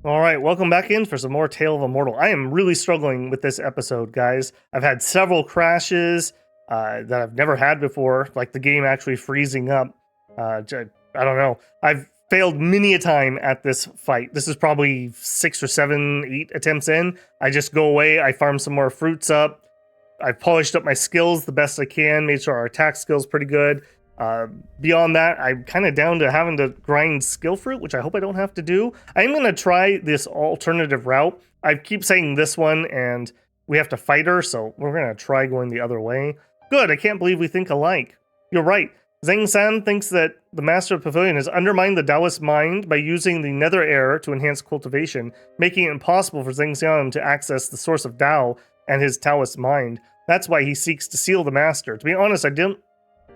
All right, welcome back in for some more Tale of Immortal. I am really struggling with this episode, guys. I've had several crashes that I've never had before, like the game actually freezing up. I don't know. I've failed many a time at this fight. This is probably 6 or 7, 8 attempts in. I just go away, I farm some more fruits up. I've polished up my skills the best I can, made sure our attack skill's pretty good. Beyond that, I'm kind of down to having to grind skill fruit, which I hope I don't have to do. I'm going to try this alternative route. I keep saying this one, and we have to fight her, so we're going to try going the other way. Good, I can't believe we think alike. You're right. Xingtian thinks that the Master of Pavilion has undermined the Taoist mind by using the Nether Air to enhance cultivation, making it impossible for Xingtian to access the source of Tao and his Taoist mind. That's why he seeks to seal the Master. To be honest, I didn't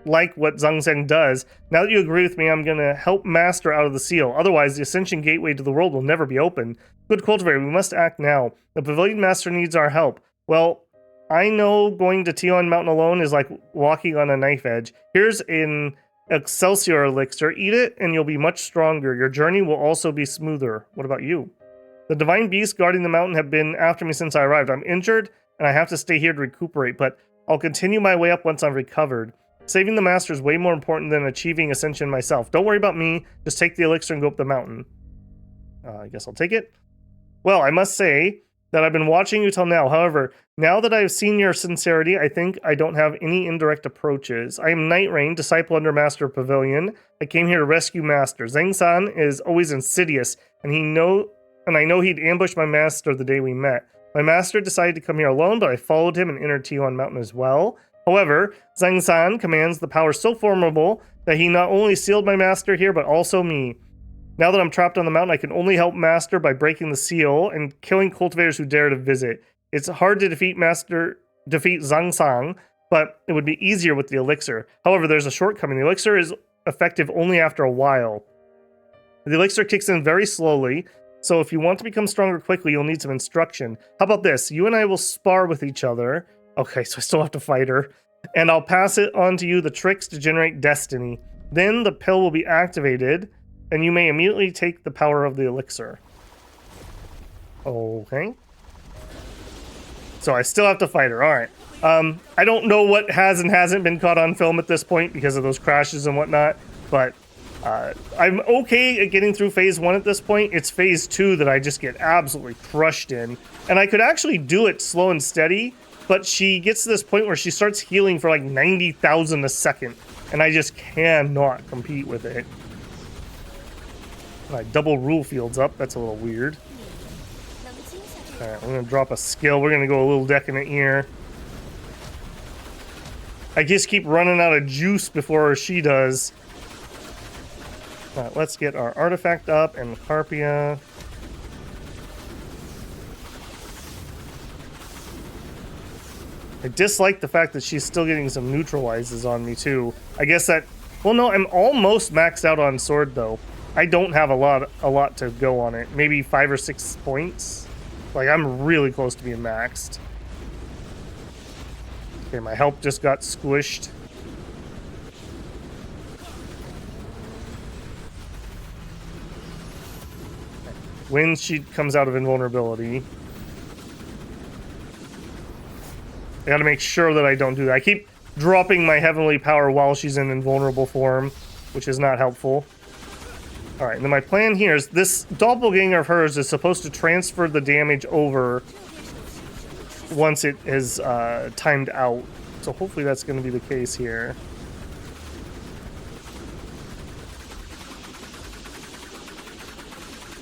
like what Xingtian does. Now that you agree with me, I'm going to help Master out of the seal. Otherwise, the Ascension gateway to the world will never be open. Good cultivator, we must act now. The Pavilion Master needs our help. Well, I know going to Tion Mountain alone is like walking on a knife edge. Here's an Excelsior elixir. Eat it and you'll be much stronger. Your journey will also be smoother. What about you? The divine beasts guarding the mountain have been after me since I arrived. I'm injured and I have to stay here to recuperate, but I'll continue my way up once I'm recovered. Saving the Master is way more important than achieving Ascension myself. Don't worry about me. Just take the elixir and go up the mountain. I guess I'll take it. Well, I must say that I've been watching you till now. However, now that I've seen your sincerity, I think I don't have any indirect approaches. I am Night Rain, disciple under Master Pavilion. I came here to rescue Master. Xingtian is always insidious, and I know he'd ambush my Master the day we met. My Master decided to come here alone, but I followed him and entered Tion Mountain as well. However, Xingtian commands the power so formidable that he not only sealed my Master here, but also me. Now that I'm trapped on the mountain, I can only help Master by breaking the seal and killing cultivators who dare to visit. It's hard to defeat Xingtian, but it would be easier with the elixir. However, there's a shortcoming. The elixir is effective only after a while. The elixir kicks in very slowly, so if you want to become stronger quickly, you'll need some instruction. How about this? You and I will spar with each other. Okay, so I still have to fight her. And I'll pass it on to you the tricks to generate destiny. Then the pill will be activated, and you may immediately take the power of the elixir. Okay. So I still have to fight her. Alright. I don't know what has and hasn't been caught on film at this point because of those crashes and whatnot, but I'm okay at getting through phase 1 at this point. It's phase 2 that I just get absolutely crushed in. And I could actually do it slow and steady, but she gets to this point where she starts healing for like 90,000 a second, and I just cannot compete with it. I double rule fields up, that's a little weird. Alright, we're gonna drop a skill, we're gonna go a little decadent here. I just keep running out of juice before she does. Alright, let's get our artifact up and Carpia. I dislike the fact that she's still getting some neutralizes on me too. I guess that, well no, I'm almost maxed out on sword though. I don't have a lot to go on it. Maybe 5 or 6 points. Like I'm really close to being maxed. Okay, my health just got squished. When she comes out of invulnerability. I gotta make sure that I don't do that. I keep dropping my heavenly power while she's in invulnerable form, which is not helpful. Alright, then my plan here is this doppelganger of hers is supposed to transfer the damage over once it is timed out. So hopefully that's going to be the case here.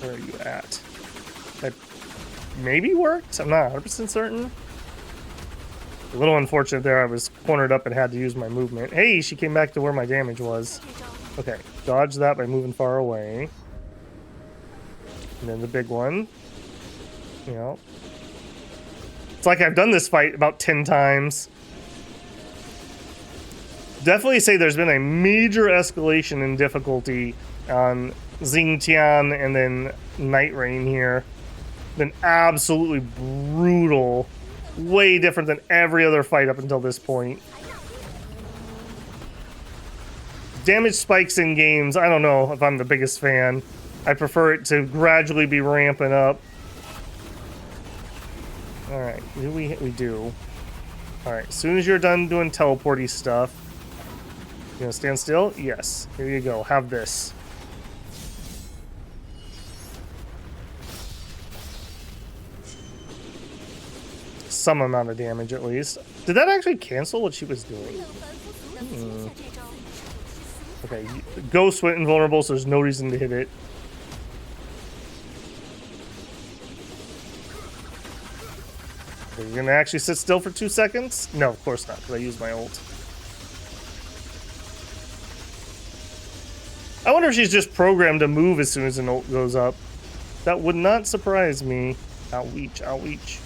Where are you at? That maybe worked? I'm not 100% certain. A little unfortunate there. I was cornered up and had to use my movement. Hey, she came back to where my damage was. Okay, dodge that by moving far away. And then the big one. You know. It's like I've done this fight about 10 times. Definitely say there's been a major escalation in difficulty on Xingtian and then Night Rain here. Been absolutely brutal. Way different than every other fight up until this point. Damage spikes in games, I don't know if I'm the biggest fan. I prefer it to gradually be ramping up. Alright, we do. Alright, as soon as you're done doing teleporty stuff, you gonna stand still? Yes. Here you go. Have this. Some amount of damage at least. Did that actually cancel what she was doing? Okay, Ghost went invulnerable, so there's no reason to hit it. Are you gonna actually sit still for 2 seconds? No, of course not, because I used my ult. I wonder if she's just programmed to move as soon as an ult goes up. That would not surprise me. Outreach, outreach.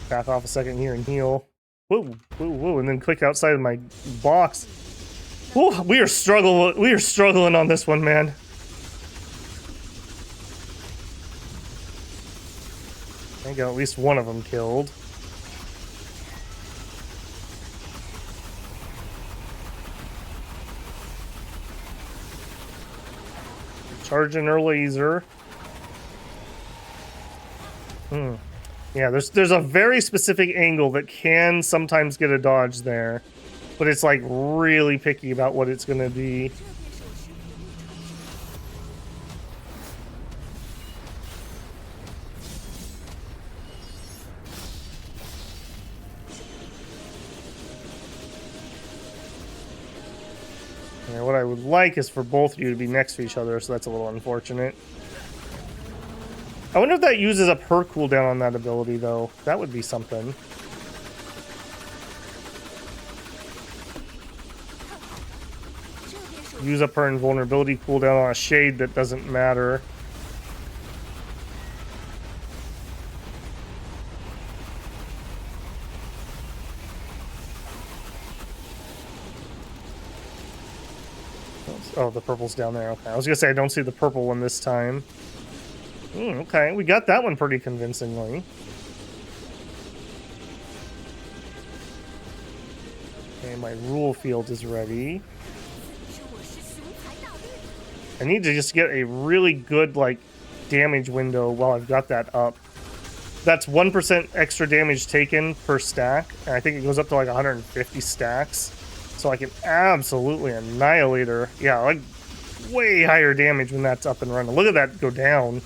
Back off a second here and heal. Whoa, whoa, whoa, and then click outside of my box. Whoa, we are struggling on this one, man. I got at least one of them killed. Charging her laser. Yeah, there's a very specific angle that can sometimes get a dodge there, but it's like really picky about what it's gonna be. Yeah, what I would like is for both of you to be next to each other, so that's a little unfortunate. I wonder if that uses up her cooldown on that ability, though. That would be something. Use up her invulnerability cooldown on a shade that doesn't matter. Oh, the purple's down there. Okay, I was gonna say I don't see the purple one this time. Okay, we got that one pretty convincingly. Okay, my rule field is ready. I need to just get a really good, like, damage window while I've got that up. That's 1% extra damage taken per stack, and I think it goes up to like 150 stacks. So I can absolutely annihilate her. Yeah, like, way higher damage when that's up and running. Look at that go down.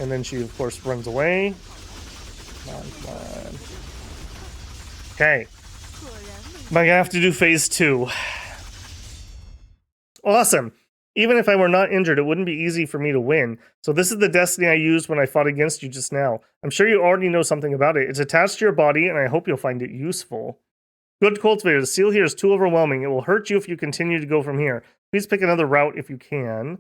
And then she, of course, runs away. Come on, come on. Okay. I'm gonna have to do phase 2. Awesome. Even if I were not injured, it wouldn't be easy for me to win. So this is the destiny I used when I fought against you just now. I'm sure you already know something about it. It's attached to your body, and I hope you'll find it useful. Good cultivator, the seal here is too overwhelming. It will hurt you if you continue to go from here. Please pick another route if you can.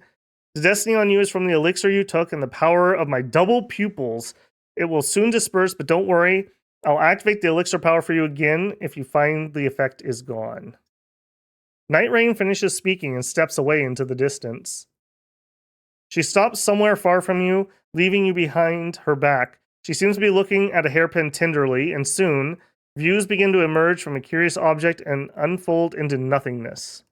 The destiny on you is from the elixir you took and the power of my double pupils. It will soon disperse, but don't worry. I'll activate the elixir power for you again if you find the effect is gone. Night Rain finishes speaking and steps away into the distance. She stops somewhere far from you, leaving you behind her back. She seems to be looking at a hairpin tenderly, and soon, views begin to emerge from a curious object and unfold into nothingness.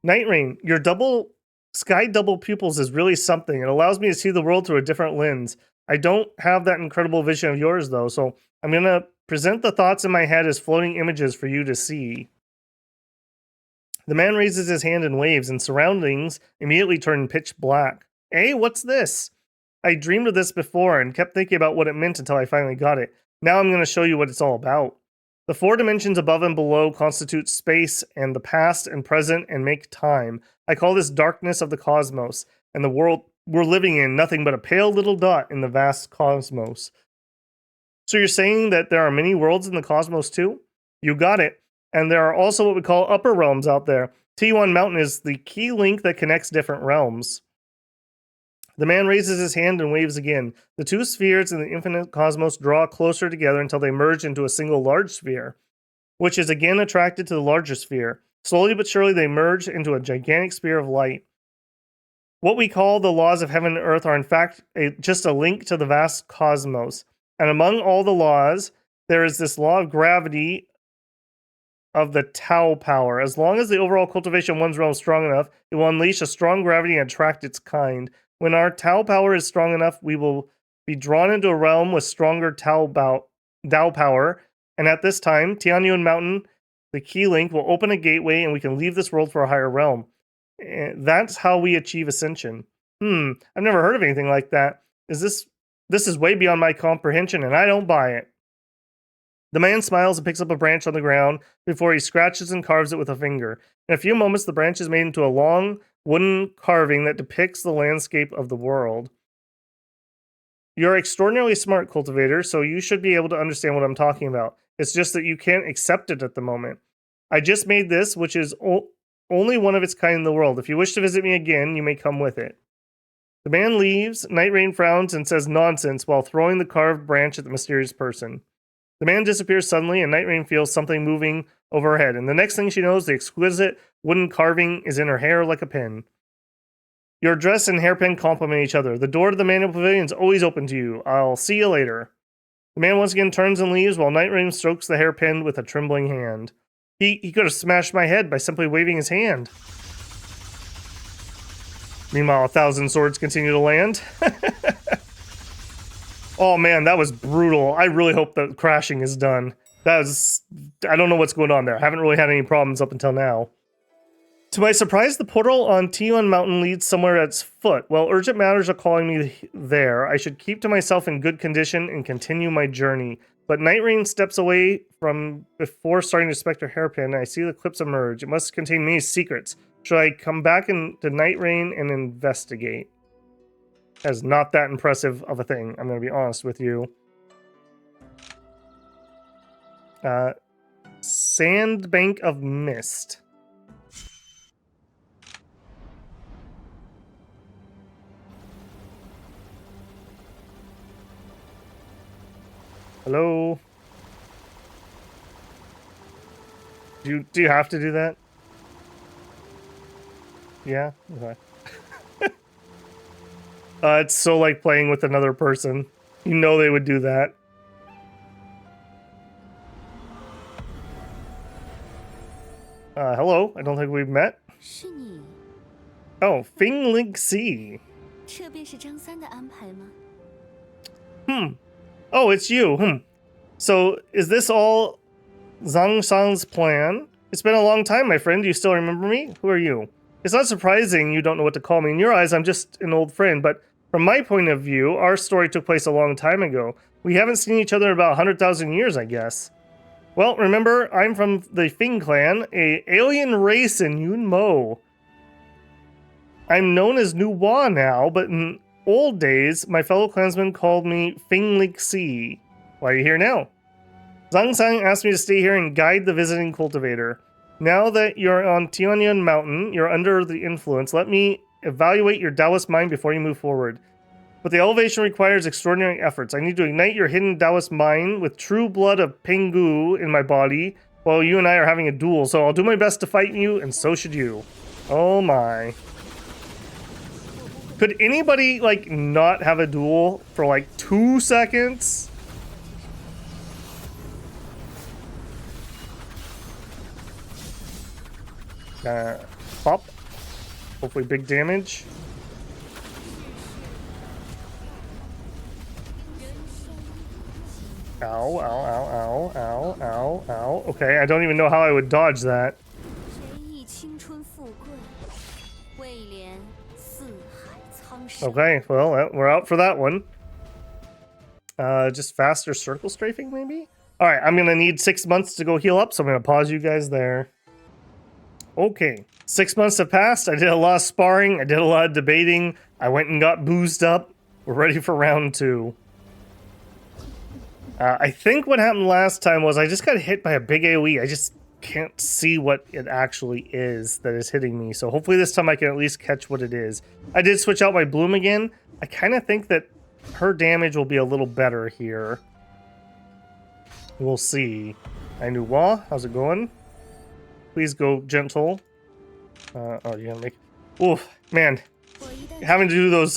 Night Rain, your sky double pupils is really something. It allows me to see the world through a different lens. I don't have that incredible vision of yours, though, so I'm going to present the thoughts in my head as floating images for you to see. The man raises his hand and waves, and surroundings immediately turn pitch black. Hey, what's this? I dreamed of this before and kept thinking about what it meant until I finally got it. Now I'm going to show you what it's all about. The 4 dimensions above and below constitute space and the past and present and make time. I call this darkness of the cosmos, and the world we're living in nothing but a pale little dot in the vast cosmos. So you're saying that there are many worlds in the cosmos too? You got it. And there are also what we call upper realms out there. T1 Mountain is the key link that connects different realms. The man raises his hand and waves again. The 2 spheres in the infinite cosmos draw closer together until they merge into a single large sphere, which is again attracted to the larger sphere. Slowly but surely they merge into a gigantic sphere of light. What we call the laws of heaven and earth are in fact just a link to the vast cosmos. And among all the laws, there is this law of gravity of the Tao power. As long as the overall cultivation of one's realm is strong enough, it will unleash a strong gravity and attract its kind. When our Tao power is strong enough, we will be drawn into a realm with stronger Tao power. And at this time, Tianyuan Mountain, the key link, will open a gateway and we can leave this world for a higher realm. That's how we achieve ascension. I've never heard of anything like that. This is way beyond my comprehension and I don't buy it. The man smiles and picks up a branch on the ground before he scratches and carves it with a finger. In a few moments, the branch is made into a long wooden carving that depicts the landscape of the world. You're extraordinarily smart, cultivator, so you should be able to understand what I'm talking about. It's just that you can't accept it at the moment. I just made this, which is only one of its kind in the world. If you wish to visit me again, you may come with it. The man leaves. Night Rain frowns and says nonsense while throwing the carved branch at the mysterious person. The man disappears suddenly, and Night Rain feels something moving over her head. And the next thing she knows, the exquisite wooden carving is in her hair like a pin. Your dress and hairpin complement each other. The door to the manual pavilion is always open to you. I'll see you later. The man once again turns and leaves while Night Rain strokes the hairpin with a trembling hand. He could have smashed my head by simply waving his hand. Meanwhile, 1,000 swords continue to land. Oh man, that was brutal. I really hope that crashing is done. I don't know what's going on there. I haven't really had any problems up until now. To my surprise, the portal on Tianyuan Mountain leads somewhere at its foot. Well, urgent matters are calling me there. I should keep to myself in good condition and continue my journey. But Night Rain steps away from before starting to inspect her hairpin. I see the clips emerge. It must contain many secrets. Should I come back into Night Rain and investigate? That is not that impressive of a thing, I'm going to be honest with you. Sandbank of Mist. Hello? Do you have to do that? Yeah? Okay. It's so like playing with another person. You know they would do that. Hello. I don't think we've met. Oh, Feng Lixi. Oh, it's you. So, is this all Zhang Shang's plan? It's been a long time, my friend. Do you still remember me? Who are you? It's not surprising you don't know what to call me. In your eyes, I'm just an old friend, but from my point of view, our story took place a long time ago. We haven't seen each other in about 100,000 years, I guess. Well, remember, I'm from the Feng clan, a alien race in Yunmo. I'm known as Nuwa now, but in old days, my fellow clansmen called me Feng Lixi. Why are you here now? Zhang Sang asked me to stay here and guide the visiting cultivator. Now that you're on Tianyuan Mountain, you're under the influence. Let me evaluate your Taoist mind before you move forward. But the elevation requires extraordinary efforts. I need to ignite your hidden Taoist mind with true blood of Pengu in my body while you and I are having a duel. So I'll do my best to fight you, and so should you. Oh my. Could anybody, like, not have a duel for, like, 2 seconds? Pop. Hopefully big damage. Ow, ow, ow, ow, ow, ow, ow. Okay, I don't even know how I would dodge that. Okay, well, we're out for that one. Just faster circle strafing, maybe? Alright, I'm gonna need 6 months to go heal up, so I'm gonna pause you guys there. Okay, 6 months have passed. I did a lot of sparring. I did a lot of debating. I went and got boozed up. We're ready for round 2. I think what happened last time was I just got hit by a big AoE. I just can't see what it actually is that is hitting me. So hopefully this time I can at least catch what it is. I did switch out my Bloom again. I kind of think that her damage will be a little better here. We'll see. Ainuwa, how's it going? Please go gentle. Oh, you're gonna make... Oof, man. having to do those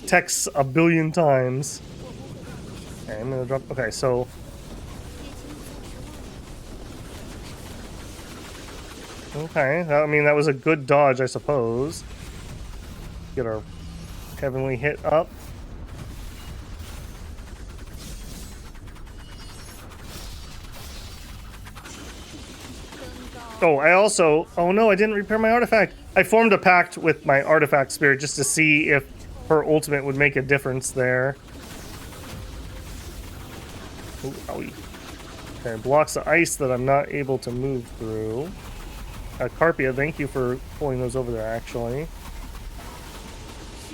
texts a billion times. Okay, I'm gonna drop. Okay, so. Okay, I mean, that was a good dodge, I suppose. Get our heavenly hit up. Oh, I also... Oh no, I didn't repair my artifact. I formed a pact with my artifact spirit just to see if her ultimate would make a difference there. Ooh, owie. Okay, blocks the ice that I'm not able to move through. Carpia, thank you for pulling those over there, actually.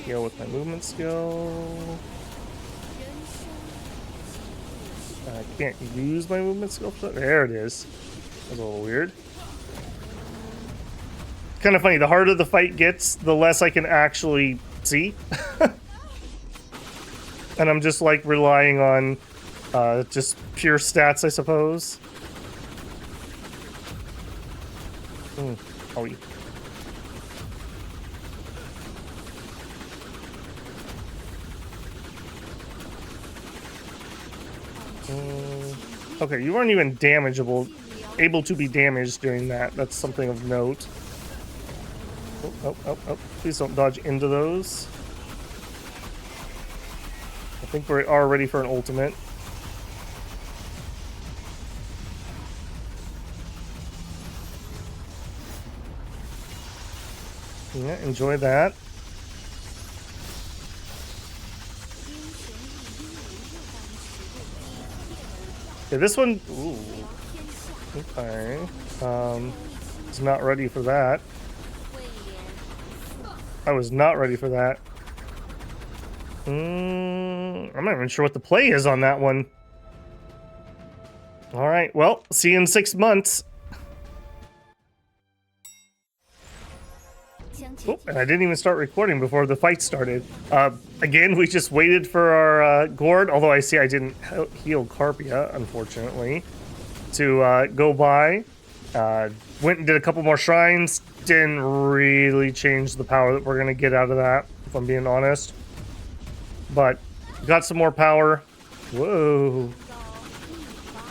Heal with my movement skill. I can't use my movement skill for that. There it is. That's a little weird. Kind of funny, the harder the fight gets, the less I can actually see. And I'm just like relying on just pure stats, I suppose. Oh, okay, you weren't even able to be damaged during that. That's something of note. Oh. Please don't dodge into those. I think we are ready for an ultimate. Yeah, enjoy that. Okay, this one... Ooh. Okay. It's not ready for that. I was not ready for that. I'm not even sure what the play is on that one. Alright, well, see you in 6 months. Oh, and I didn't even start recording before the fight started. Again, we just waited for our gourd, although I see I didn't heal Carpia, unfortunately, to go by. Went and did a couple more shrines. Didn't really change the power that we're going to get out of that, if I'm being honest. But got some more power. Whoa.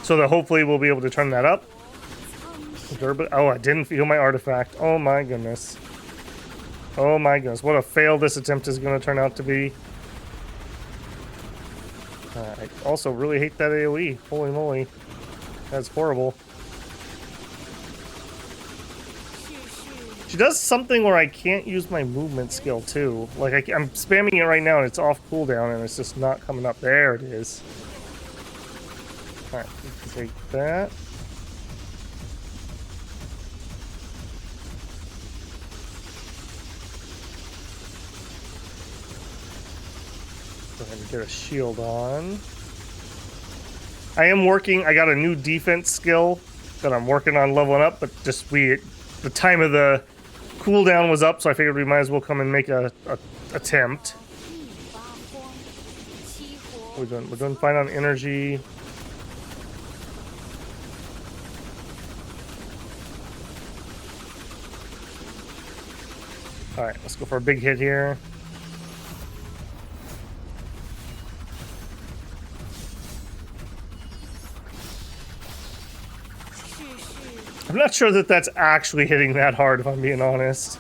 So that hopefully we'll be able to turn that up. Oh, I didn't heal my artifact. Oh my goodness. Oh my goodness. What a fail this attempt is going to turn out to be. I also really hate that AoE. Holy moly. That's horrible. She does something where I can't use my movement skill too. Like I'm spamming it right now and it's off cooldown and it's just not coming up. There it is. Alright, we can take that. Go ahead and get a shield on. I got a new defense skill that I'm working on leveling up, but just the time of the cooldown was up, so I figured we might as well come and make a attempt. We're doing fine on energy. Alright, let's go for a big hit here. I'm not sure that that's actually hitting that hard, if I'm being honest.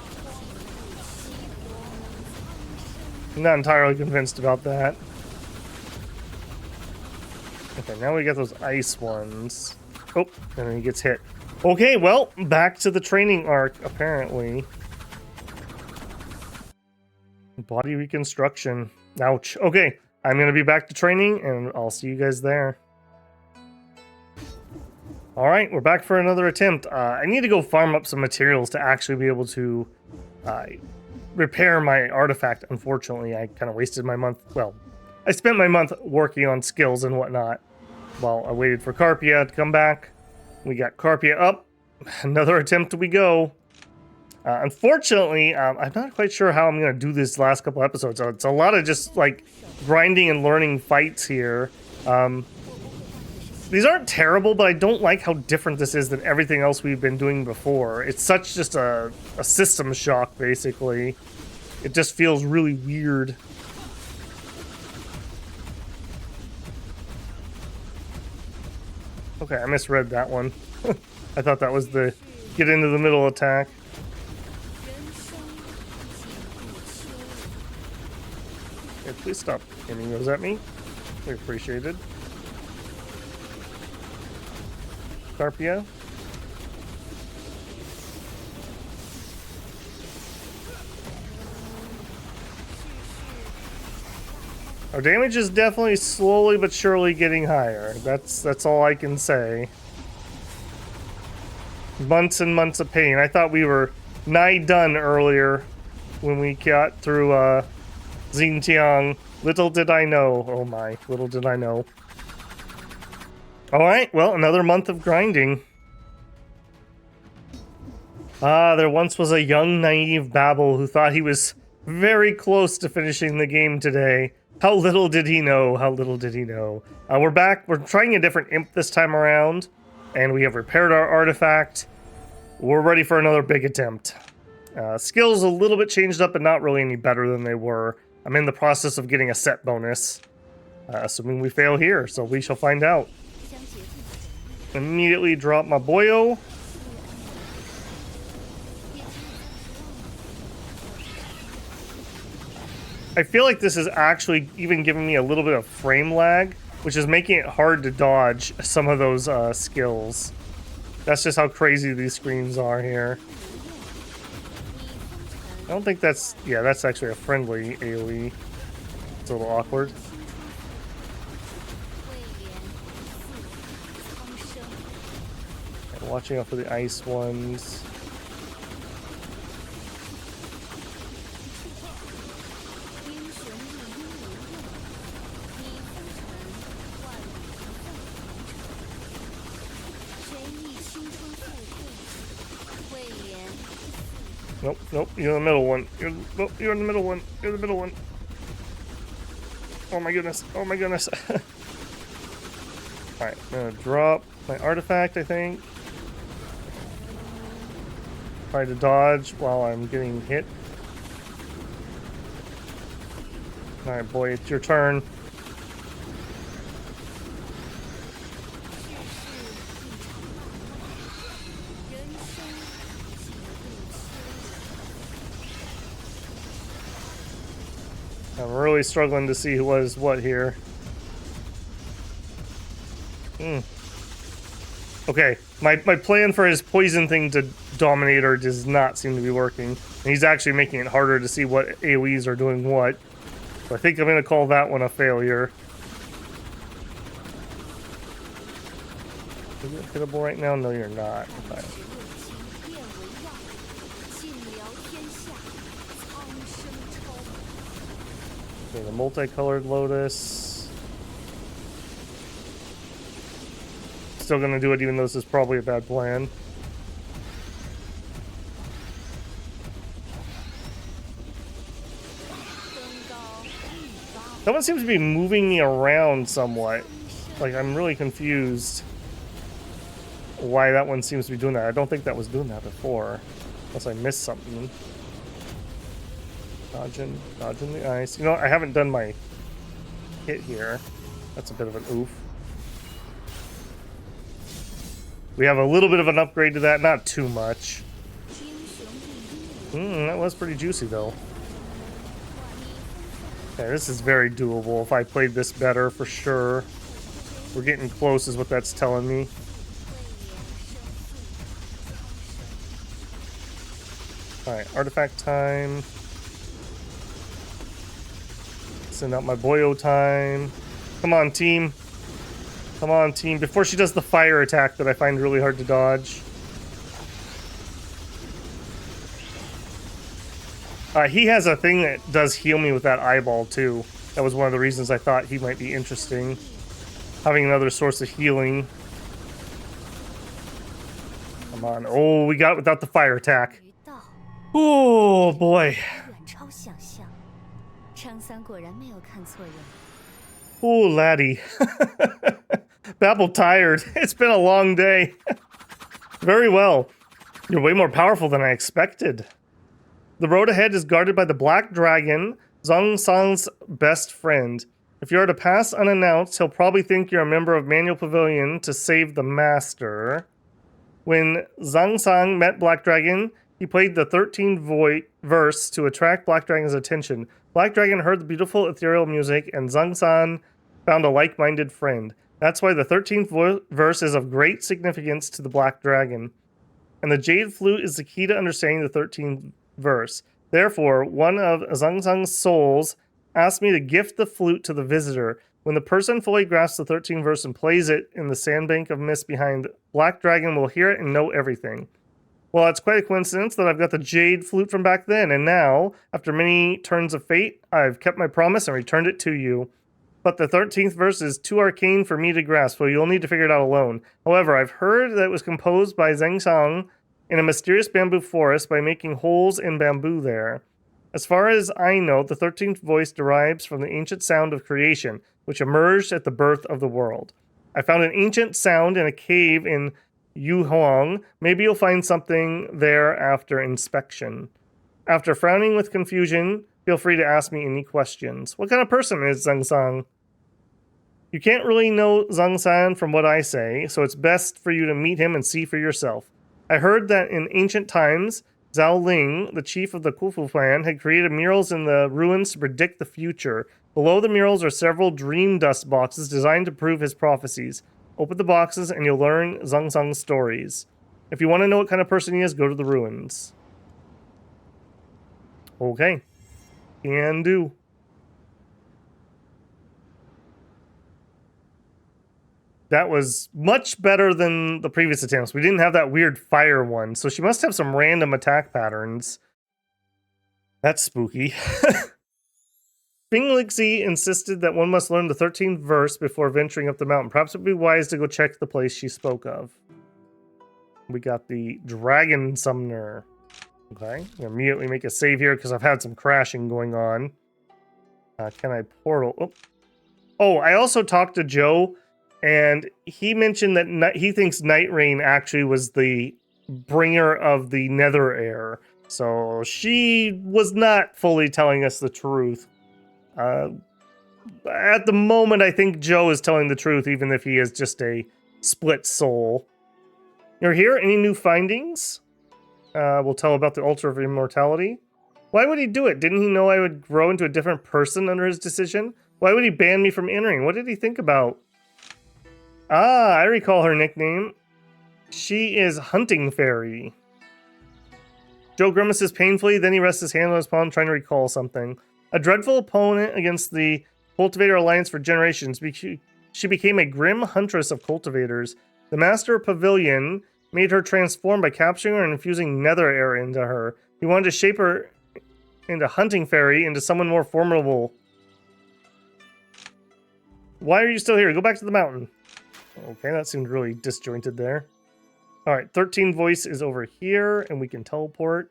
I'm not entirely convinced about that. Okay, now we got those ice ones. Oh, and then he gets hit. Okay, well, back to the training arc, apparently. Body reconstruction. Ouch. Okay, I'm going to be back to training, and I'll see you guys there. Alright, we're back for another attempt. I need to go farm up some materials to actually be able to repair my artifact. Unfortunately, I kind of wasted my month. Well, I spent my month working on skills and whatnot while I waited for Carpia to come back. We got Carpia up. Another attempt we go. Unfortunately, I'm not quite sure how I'm going to do this last couple episodes. It's a lot of just like grinding and learning fights here. These aren't terrible, but I don't like how different this is than everything else we've been doing before. It's such just a system shock, basically. It just feels really weird. Okay, I misread that one. I thought that was the get into the middle attack. Hey, please stop aiming those at me. We appreciated. Scarpia. Our damage is definitely slowly but surely getting higher. That's all I can say. Months and months of pain. I thought we were nigh done earlier when we got through Xingtian. Little did I know. Oh my, little did I know. Alright, well, another month of grinding. There once was a young, naive Babel who thought he was very close to finishing the game today. How little did he know, how little did he know. We're back, we're trying a different imp this time around, and we have repaired our artifact. We're ready for another big attempt. Skills a little bit changed up, but not really any better than they were. I'm in the process of getting a set bonus, assuming we fail here, so we shall find out. Immediately drop my boyo. I feel like this is actually even giving me a little bit of frame lag, which is making it hard to dodge some of those skills. That's just how crazy these screens are here. I don't think that's... yeah, that's actually a friendly AoE. It's a little awkward. Okay, watching out for the ice ones. Nope, nope, you're the middle one. You're in the middle one. You're the middle one. Oh my goodness. Oh my goodness. Alright, I'm gonna drop my artifact, I think. Try to dodge while I'm getting hit. Alright, boy, it's your turn. I'm really struggling to see what is what here. Okay, my plan for his poison thing to Dominator does not seem to be working. And he's actually making it harder to see what AoEs are doing what. So I think I'm going to call that one a failure. Are you hittable right now? No, you're not. Okay. Okay, the multicolored lotus. Still gonna do it even though this is probably a bad plan. That one seems to be moving me around somewhat. Like, I'm really confused why that one seems to be doing that. I don't think that was doing that before. Unless I missed something. Dodging the ice. You know, I haven't done my hit here. That's a bit of an oof. We have a little bit of an upgrade to that, not too much. That was pretty juicy though. Okay, this is very doable. If I played this better, for sure. We're getting close is what that's telling me. Alright, artifact time. Send out my boyo time. Come on, team. Come on, team. Before she does the fire attack that I find really hard to dodge. He has a thing that does heal me with that eyeball, too. That was one of the reasons I thought he might be interesting. Having another source of healing. Come on. Oh, we got it without the fire attack. Oh, boy. Oh, laddie. Babel tired. It's been a long day. Very well. You're way more powerful than I expected. The road ahead is guarded by the Black Dragon, Zhang Sang's best friend. If you are to pass unannounced, he'll probably think you're a member of Manual Pavilion to save the master. When Zhang Sang met Black Dragon, he played the 13th verse to attract Black Dragon's attention. Black Dragon heard the beautiful ethereal music, and Zhang Sang found a like-minded friend. That's why the 13th verse is of great significance to the Black Dragon. And the Jade Flute is the key to understanding the 13th verse. Therefore, one of Zhang Sang's souls asked me to gift the flute to the visitor. When the person fully grasps the 13th verse and plays it in the sandbank of mist behind, Black Dragon will hear it and know everything. Well, it's quite a coincidence that I've got the Jade Flute from back then, and now, after many turns of fate, I've kept my promise and returned it to you. But the 13th verse is too arcane for me to grasp, so you'll need to figure it out alone. However, I've heard that it was composed by Zhang Sang in a mysterious bamboo forest by making holes in bamboo there. As far as I know, the 13th voice derives from the ancient sound of creation, which emerged at the birth of the world. I found an ancient sound in a cave in Yuhuang. Maybe you'll find something there after inspection. After frowning with confusion, feel free to ask me any questions. What kind of person is Zhang Sang? You can't really know Zhang Sang from what I say, so it's best for you to meet him and see for yourself. I heard that in ancient times, Zhao Ling, the chief of the Kufu clan, had created murals in the ruins to predict the future. Below the murals are several dream dust boxes designed to prove his prophecies. Open the boxes and you'll learn Zhang Sang's stories. If you want to know what kind of person he is, go to the ruins. Okay. Can do. That was much better than the previous attempts. We didn't have that weird fire one, so she must have some random attack patterns. That's spooky. Feng Lixi insisted that one must learn the 13th verse before venturing up the mountain. Perhaps it would be wise to go check the place she spoke of. We got the Dragon Summoner. Okay, I'm gonna immediately make a save here because I've had some crashing going on. Can I portal? Oh, I also talked to Joe, and he mentioned that he thinks Night Rain actually was the bringer of the Nether Air. So she was not fully telling us the truth. At the moment, I think Joe is telling the truth, even if he is just a split soul. You're here? Any new findings? We'll tell about the Altar of Immortality. Why would he do it? Didn't he know I would grow into a different person under his decision? Why would he ban me from entering? What did he think about? Ah, I recall her nickname. She is Hunting Fairy. Joe grimaces painfully, then he rests his hand on his palm, trying to recall something. A dreadful opponent against the Cultivator Alliance for generations, she became a grim huntress of cultivators. The Master Pavilion made her transform by capturing her and infusing nether air into her. He wanted to shape her into Hunting Fairy, into someone more formidable. Why are you still here? Go back to the mountain. Okay, that seemed really disjointed there. Alright, 13 voice is over here, and we can teleport.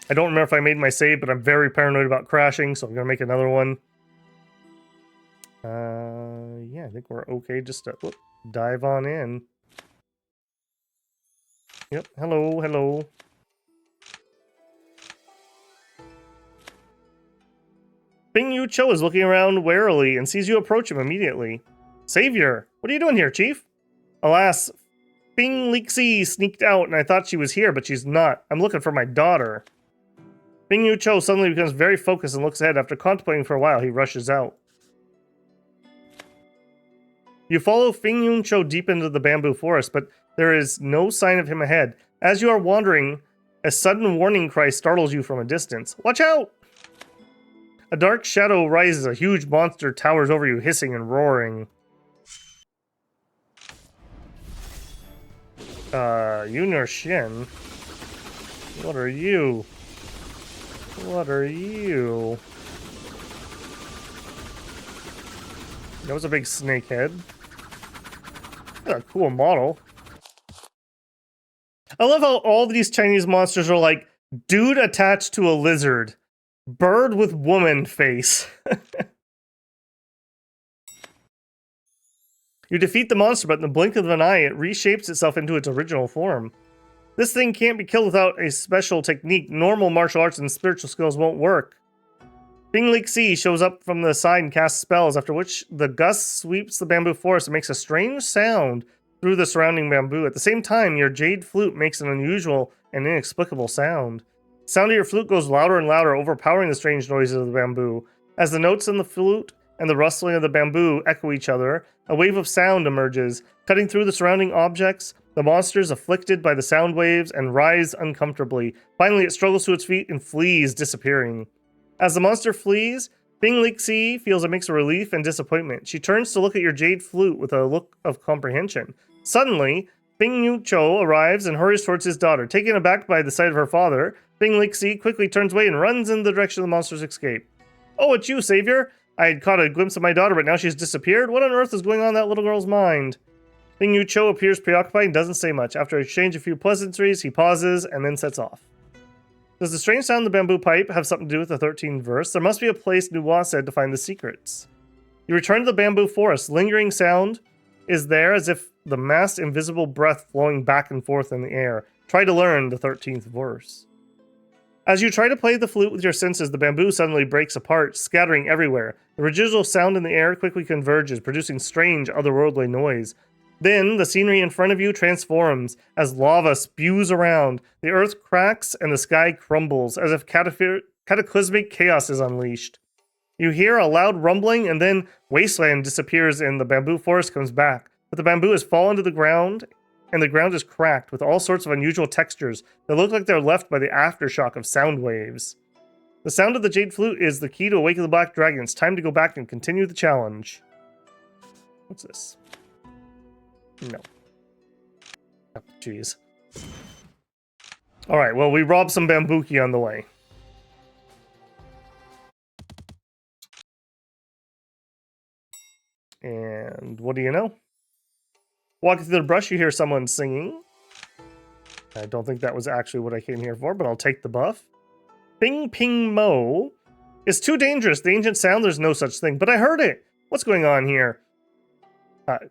I don't remember if I made my save, but I'm very paranoid about crashing, so I'm going to make another one. Yeah, I think we're okay just to dive on in. Yep, hello, hello. Bing Yu Cho is looking around warily and sees you approach him immediately. Savior, what are you doing here, Chief? Alas, Feng Lixi sneaked out and I thought she was here, but she's not. I'm looking for my daughter. Bing Yu Cho suddenly becomes very focused and looks ahead. After contemplating for a while, he rushes out. You follow Feng Yun Cho deep into the bamboo forest, but there is no sign of him ahead. As you are wandering, a sudden warning cry startles you from a distance. Watch out! A dark shadow rises. A huge monster towers over you, hissing and roaring. Yun or Shin? What are you? What are you? That was a big snake head. A cool model. I love how all these Chinese monsters are like dude attached to a lizard, bird with woman face. You defeat the monster, but in the blink of an eye, it reshapes itself into its original form. This thing can't be killed without a special technique. Normal martial arts and spiritual skills won't work. Feng Lixi shows up from the side and casts spells, after which the gust sweeps the bamboo forest and makes a strange sound through the surrounding bamboo. At the same time, your jade flute makes an unusual and inexplicable sound. The sound of your flute goes louder and louder, overpowering the strange noises of the bamboo. As the notes in the flute and the rustling of the bamboo echo each other, a wave of sound emerges, cutting through the surrounding objects. The monster is afflicted by the sound waves and writhes uncomfortably. Finally, it struggles to its feet and flees, disappearing. As the monster flees, Feng Lixi feels a mix of relief and disappointment. She turns to look at your jade flute with a look of comprehension. Suddenly, Feng Yucho arrives and hurries towards his daughter. Taken aback by the sight of her father, Feng Lixi quickly turns away and runs in the direction of the monster's escape. Oh, it's you, Savior! I had caught a glimpse of my daughter, but now she's disappeared? What on earth is going on in that little girl's mind? Feng Yucho appears preoccupied and doesn't say much. After exchange a few pleasantries, he pauses and then sets off. Does the strange sound of the bamboo pipe have something to do with the 13th verse? There must be a place Nuwa said to find the secrets. You return to the bamboo forest. Lingering sound is there as if the massed invisible breath flowing back and forth in the air. Try to learn the 13th verse. As you try to play the flute with your senses, the bamboo suddenly breaks apart, scattering everywhere. The residual sound in the air quickly converges, producing strange, otherworldly noise. Then, the scenery in front of you transforms as lava spews around. The earth cracks and the sky crumbles, as if cataclysmic chaos is unleashed. You hear a loud rumbling, and then wasteland disappears and the bamboo forest comes back. But the bamboo has fallen to the ground, and the ground is cracked with all sorts of unusual textures that look like they're left by the aftershock of sound waves. The sound of the jade flute is the key to awaken the black dragon. It's time to go back and continue the challenge. What's this? No. Oh, jeez. Alright, well, we robbed some bambuki on the way. And what do you know? Walking through the brush, you hear someone singing. I don't think that was actually what I came here for, but I'll take the buff. Ping Ping Mo. It's too dangerous. The ancient sound, there's no such thing. But I heard it. What's going on here?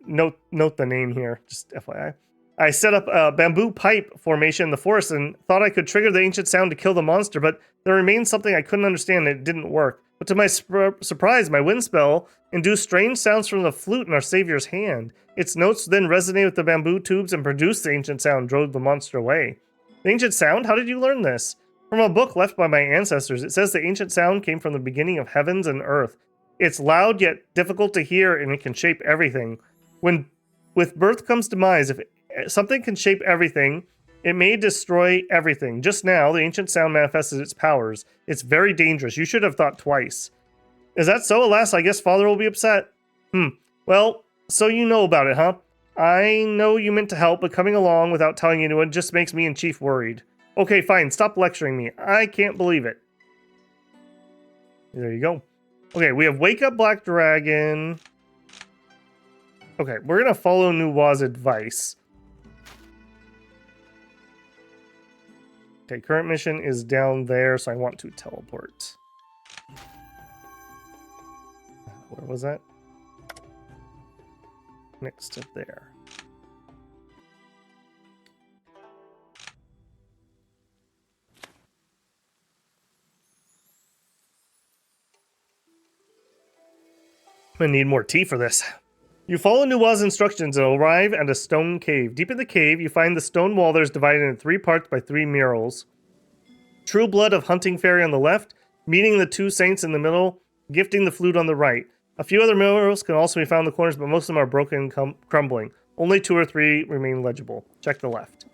Note the name here, just FYI. I set up a bamboo pipe formation in the forest and thought I could trigger the ancient sound to kill the monster, but there remained something I couldn't understand and it didn't work. But to my surprise, my wind spell induced strange sounds from the flute in our savior's hand. Its notes then resonated with the bamboo tubes and produced the ancient sound, drove the monster away. The ancient sound? How did you learn this? From a book left by my ancestors, it says the ancient sound came from the beginning of heavens and earth. It's loud yet difficult to hear, and it can shape everything. When with birth comes demise, if something can shape everything, it may destroy everything. Just now, the ancient sound manifested its powers. It's very dangerous. You should have thought twice. Is that so? Alas, I guess Father will be upset. Well, so you know about it, huh? I know you meant to help, but coming along without telling anyone just makes me and Chief worried. Okay, fine. Stop lecturing me. I can't believe it. There you go. Okay, we have Wake Up Black Dragon. Okay, we're going to follow Nuwa's advice. Okay, current mission is down there, so I want to teleport. Where was that? Next to there. I'm gonna need more tea for this. You follow Nuwa's instructions and arrive at a stone cave. Deep in the cave, you find the stone wall that is divided into 3 parts by 3 murals. True Blood of Hunting Fairy on the left, meeting the 2 saints in the middle, gifting the flute on the right. A few other murals can also be found in the corners, but most of them are broken and crumbling. Only 2 or 3 remain legible. Check the left.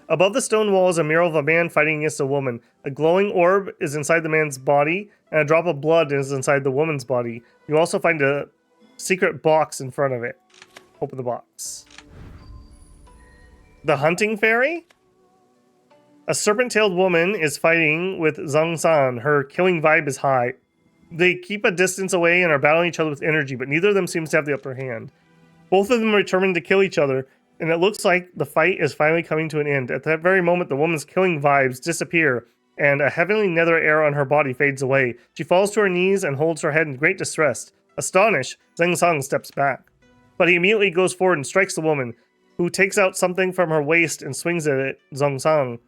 Above the stone wall is a mural of a man fighting against a woman. A glowing orb is inside the man's body, and a drop of blood is inside the woman's body. You also find a secret box in front of it. Open the box. The Hunting Fairy? A serpent-tailed woman is fighting with Zhang. Her killing vibe is high. They keep a distance away and are battling each other with energy, but neither of them seems to have the upper hand. Both of them are determined to kill each other, and it looks like the fight is finally coming to an end. At that very moment, the woman's killing vibes disappear, and a heavenly nether air on her body fades away. She falls to her knees and holds her head in great distress. Astonished, Zhang steps back. But he immediately goes forward and strikes the woman. who takes out something from her waist and swings at it, Zhongsang.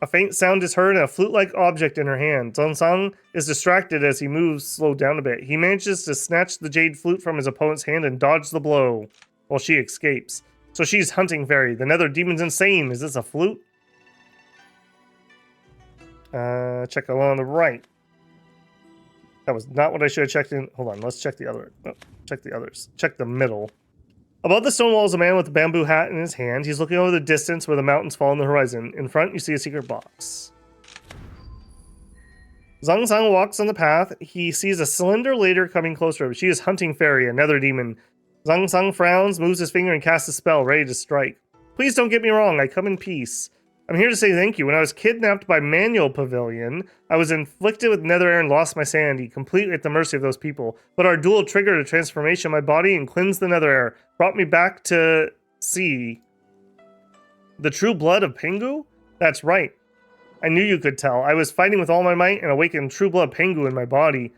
A faint sound is heard and a flute-like object in her hand. Zhongsang is distracted as he moves slowed down a bit. He manages to snatch the jade flute from his opponent's hand and dodge the blow while she escapes. So she's hunting fairy. The nether demon's insane. Is this a flute? Check the one on the right. That was not what I should have checked in. Hold on, let's check the other. Oh, check the others. Check the middle. Above the stone wall is a man with a bamboo hat in his hand. He's looking over the distance where the mountains fall on the horizon. In front, you see a secret box. Zhongsang walks on the path. He sees a slender lady coming closer. She is hunting fairy, a nether demon. Zhongsang frowns, moves his finger, and casts a spell, ready to strike. Please don't get me wrong. I come in peace. I'm here to say thank you. When I was kidnapped by Manual Pavilion, I was inflicted with nether air and lost my sanity, completely at the mercy of those people. But our duel triggered a transformation of my body and cleansed the nether air, brought me back to see the true blood of Pengu? That's right. I knew you could tell. I was fighting with all my might and awakened true blood Pengu in my body.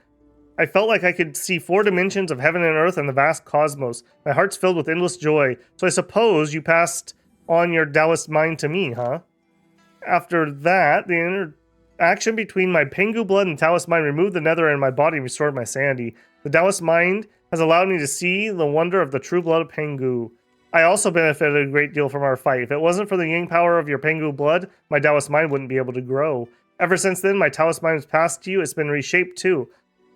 I felt like I could see 4 dimensions of heaven and earth and the vast cosmos. My heart's filled with endless joy. So I suppose you passed on your Taoist mind to me, huh? After that, the interaction between my Pengu blood and Taoist mind removed the nether in my body and restored my sanity. The Taoist mind has allowed me to see the wonder of the true blood of Pengu. I also benefited a great deal from our fight. If it wasn't for the yang power of your Pengu blood, my Taoist mind wouldn't be able to grow. Ever since then, my Taoist mind has passed to you. It's been reshaped too.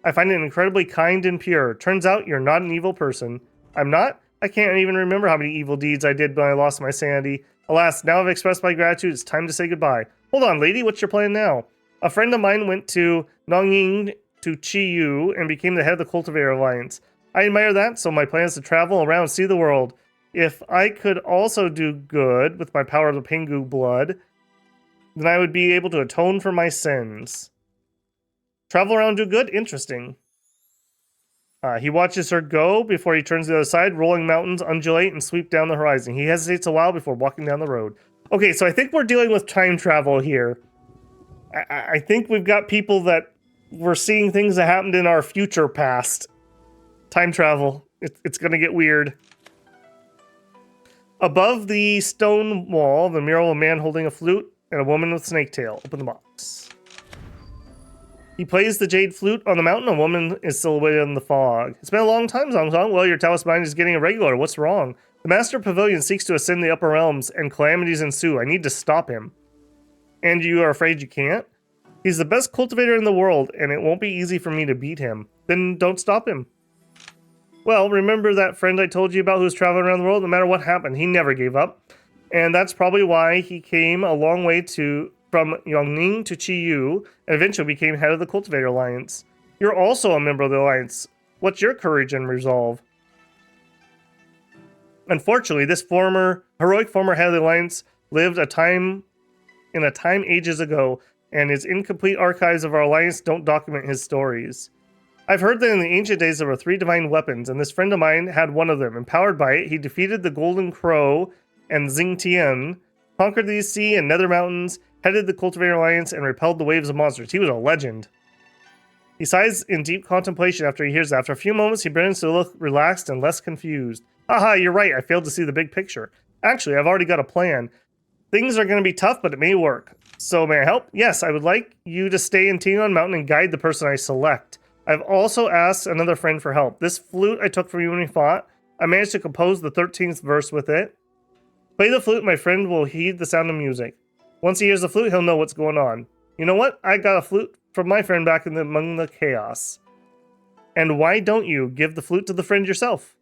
I find it incredibly kind and pure. Turns out you're not an evil person. I'm not? I can't even remember how many evil deeds I did when I lost my sanity. Alas, now I've expressed my gratitude, it's time to say goodbye. Hold on, lady, what's your plan now? A friend of mine went to Nongying to Chiyu and became the head of the Cultivator Alliance. I admire that, so my plan is to travel around and see the world. If I could also do good with my power of the Pengu blood, then I would be able to atone for my sins. Travel around, do good? Interesting. He watches her go before he turns to the other side. Rolling mountains undulate and sweep down the horizon. He hesitates a while before walking down the road. Okay, so I think we're dealing with time travel here. I think we've got people that we're seeing things that happened in our future past. Time travel. It's going to get weird. Above the stone wall, the mural of a man holding a flute and a woman with snake tail. Open the box. He plays the jade flute on the mountain. A woman is silhouetted in the fog. It's been a long time, Zhongsang. Well, your Taoist mind is getting irregular. What's wrong? The Master Pavilion seeks to ascend the upper realms, and calamities ensue. I need to stop him. And you are afraid you can't? He's the best cultivator in the world, and it won't be easy for me to beat him. Then don't stop him. Well, remember that friend I told you about who was traveling around the world? No matter what happened, he never gave up. And that's probably why he came a long way from Yongning to Chiyu, and eventually became head of the Cultivator Alliance. You're also a member of the Alliance. What's your courage and resolve? Unfortunately, this heroic former head of the Alliance lived in a time ages ago, and his incomplete archives of our Alliance don't document his stories. I've heard that in the ancient days there were 3 divine weapons, and this friend of mine had one of them. Empowered by it, he defeated the Golden Crow and Xingtian, conquered these sea and nether mountains, headed the Cultivator Alliance, and repelled the waves of monsters. He was a legend. He sighs in deep contemplation after he hears that. After a few moments, he begins to look relaxed and less confused. Haha, you're right. I failed to see the big picture. Actually, I've already got a plan. Things are going to be tough, but it may work. So may I help? Yes, I would like you to stay in Tingon Mountain and guide the person I select. I've also asked another friend for help. This flute I took from you when we fought, I managed to compose the 13th verse with it. Play the flute, my friend will heed the sound of music. Once he hears the flute, he'll know what's going on. You know what? I got a flute from my friend back among the chaos. And why don't you give the flute to the friend yourself?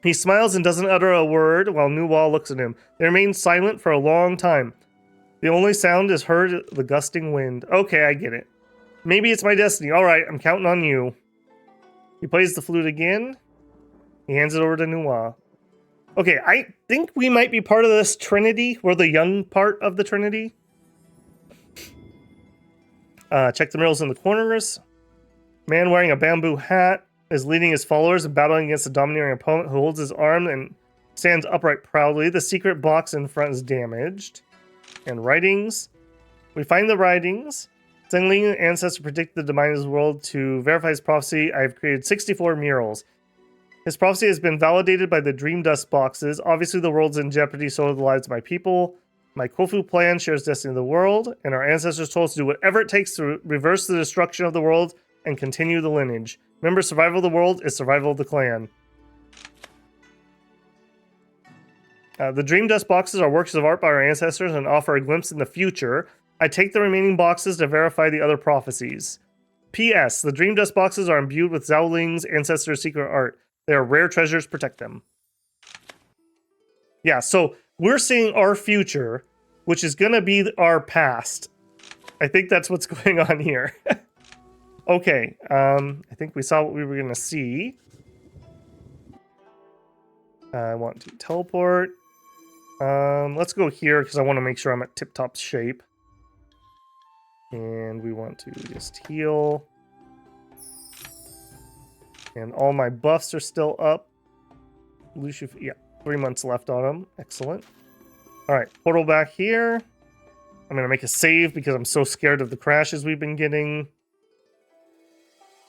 He smiles and doesn't utter a word while Nuwal looks at him. They remain silent for a long time. The only sound is heard the gusting wind. Okay, I get it. Maybe it's my destiny. All right, I'm counting on you. He plays the flute again. He hands it over to Nuwal. Okay, I think we might be part of this Trinity. We're the young part of the Trinity. Check the murals in the corners. Man wearing a bamboo hat is leading his followers and battling against a domineering opponent who holds his arm and stands upright proudly. The secret box in front is damaged. And writings. We find the writings. Zhengling, an ancestor, predicted the demise of the world. To verify his prophecy, I have created 64 murals. His prophecy has been validated by the dream dust boxes. Obviously, the world's in jeopardy, so are the lives of my people. My Kofu plan shares destiny of the world, and our ancestors told us to do whatever it takes to reverse the destruction of the world and continue the lineage. Remember, survival of the world is survival of the clan. The dream dust boxes are works of art by our ancestors and offer a glimpse in the future. I take the remaining boxes to verify the other prophecies. P.S. The dream dust boxes are imbued with Zhao Ling's ancestors' secret art. They are rare treasures. Protect them. Yeah, so we're seeing our future, which is going to be our past. I think that's what's going on here. Okay, I think we saw what we were going to see. I want to teleport. Let's go here because I want to make sure I'm at tip-top shape. And we want to just heal. And all my buffs are still up. Lucius, yeah, 3 months left on them. Excellent. All right, portal back here. I'm going to make a save because I'm so scared of the crashes we've been getting.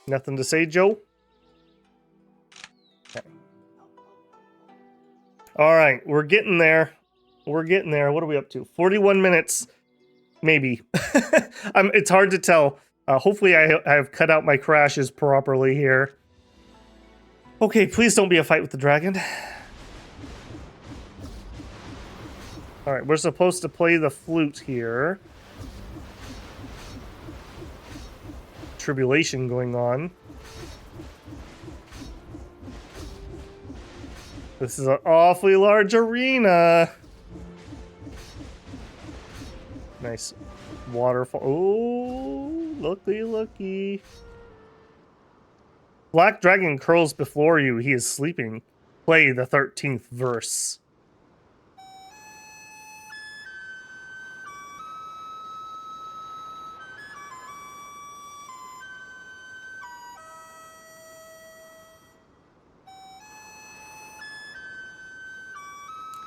Nothing to say, Joe? Okay. All right, we're getting there. We're getting there. What are we up to? 41 minutes, maybe. It's hard to tell. Hopefully I have cut out my crashes properly here. Okay, please don't be a fight with the dragon. All right, we're supposed to play the flute here. Tribulation going on. This is an awfully large arena. Nice waterfall. Oh, looky, looky. Black dragon curls before you. He is sleeping. Play the 13th verse.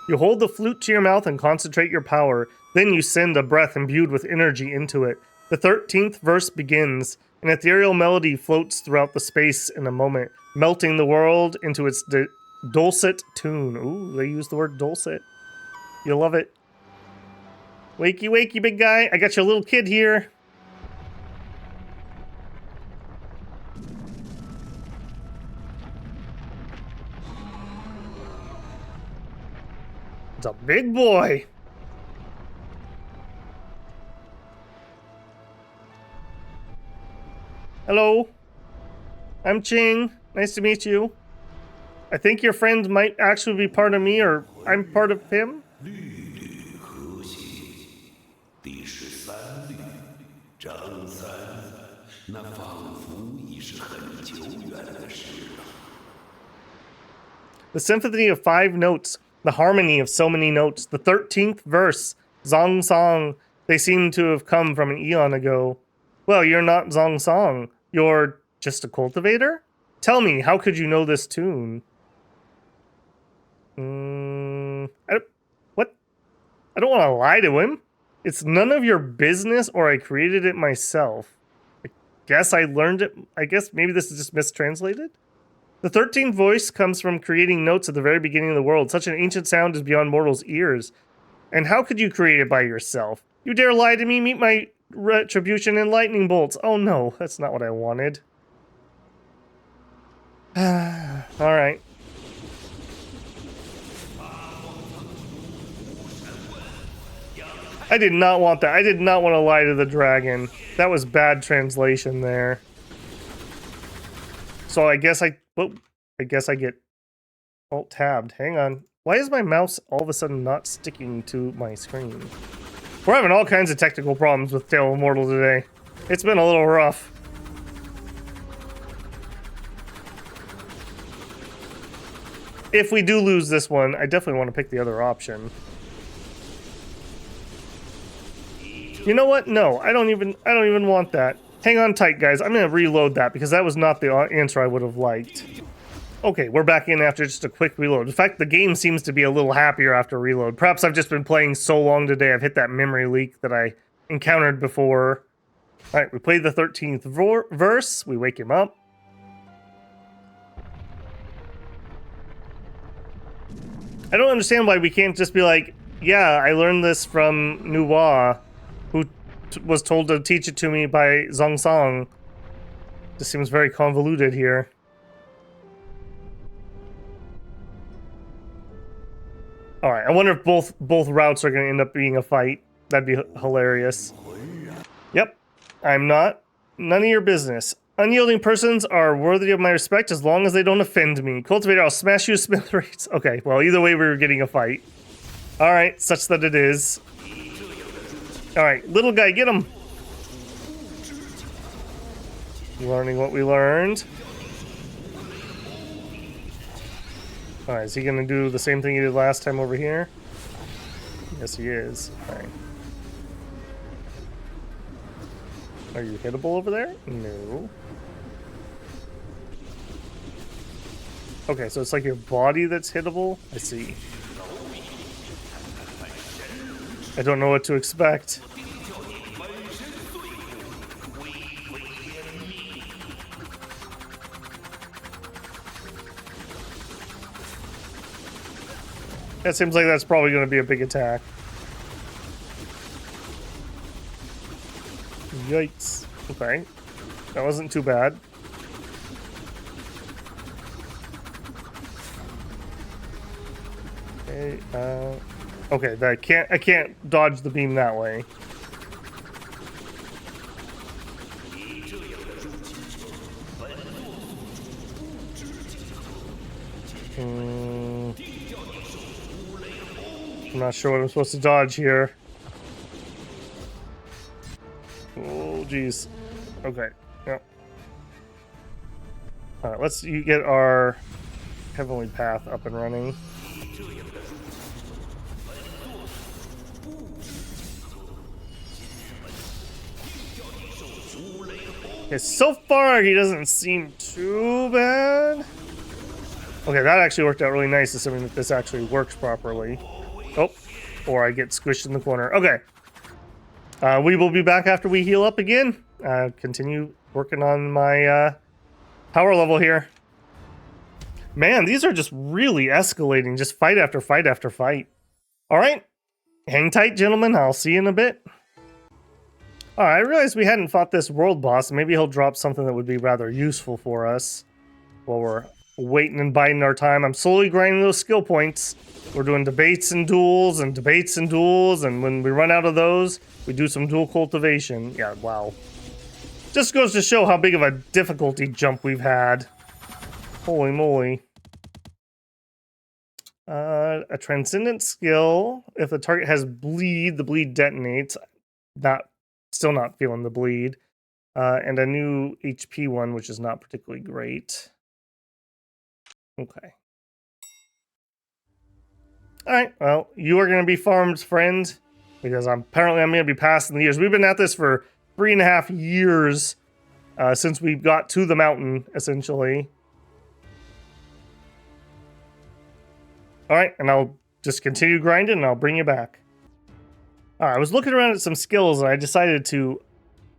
You hold the flute to your mouth and concentrate your power. Then you send a breath imbued with energy into it. The 13th verse begins. An ethereal melody floats throughout the space in a moment, melting the world into its dulcet tune. Ooh, they use the word dulcet. You love it. Wakey, wakey, big guy. I got your little kid here. It's a big boy. Hello. I'm Cheng. Nice to meet you. I think your friend might actually be part of me, or I'm part of him. The symphony of 5 notes. The harmony of so many notes. The 13th verse. Zong Song. They seem to have come from an eon ago. Well, you're not Zong Song. You're just a cultivator? Tell me, how could you know this tune? What? I don't want to lie to him. It's none of your business, or I created it myself. I guess I learned it. I guess maybe this is just mistranslated? The 13th voice comes from creating notes at the very beginning of the world. Such an ancient sound is beyond mortals' ears. And how could you create it by yourself? You dare lie to me? Meet my retribution and lightning bolts. Oh no, that's not what I wanted. Alright. I did not want that. I did not want to lie to the dragon. That was bad translation there. So I guess I get alt-tabbed. Hang on. Why is my mouse all of a sudden not sticking to my screen? We're having all kinds of technical problems with Tale of Immortal today. It's been a little rough. If we do lose this one, I definitely want to pick the other option. You know what? No, I don't even want that. Hang on tight, guys. I'm going to reload that because that was not the answer I would have liked. Okay, we're back in after just a quick reload. In fact, the game seems to be a little happier after reload. Perhaps I've just been playing so long today, I've hit that memory leak that I encountered before. Alright, we played the 13th verse. We wake him up. I don't understand why we can't just be like, yeah, I learned this from Nuwa, who was told to teach it to me by Zhongsang. This seems very convoluted here. Alright, I wonder if both routes are going to end up being a fight. That'd be hilarious. Yep, I'm not. None of your business. Unyielding persons are worthy of my respect as long as they don't offend me. Cultivator, I'll smash you to smithereens. Okay, well, either way, we were getting a fight. Alright, such that it is. Alright, little guy, get him. Learning what we learned. Alright, is he gonna do the same thing he did last time over here? Yes, he is. Alright. Are you hittable over there? No. Okay, so it's like your body that's hittable? I see. I don't know what to expect. That seems like that's probably going to be a big attack. Yikes. Okay. That wasn't too bad. Okay, okay, I can't dodge the beam that way. I'm not sure what I'm supposed to dodge here. Oh, jeez. Okay. Yep. Alright, let's get our heavenly path up and running. Okay, so far he doesn't seem too bad. Okay, that actually worked out really nice, assuming that this actually works properly. Oh, or I get squished in the corner. Okay. We will be back after we heal up again. Continue working on my power level here. Man, these are just really escalating. Just fight after fight after fight. All right. Hang tight, gentlemen. I'll see you in a bit. Alright, I realized we hadn't fought this world boss. Maybe he'll drop something that would be rather useful for us while we're waiting and biding our time. I'm slowly grinding those skill points. We're doing debates and duels and debates and duels, and when we run out of those, we do some dual cultivation. Yeah, wow. Just goes to show how big of a difficulty jump we've had. Holy moly. A transcendent skill. If the target has bleed, the bleed detonates. Still not feeling the bleed. And a new HP one, which is not particularly great. Okay. Alright, well, you are going to be farmed, friend. Because apparently I'm going to be passing the years. We've been at this for 3.5 years since we got to the mountain, essentially. Alright, and I'll just continue grinding and I'll bring you back. Alright, I was looking around at some skills and I decided to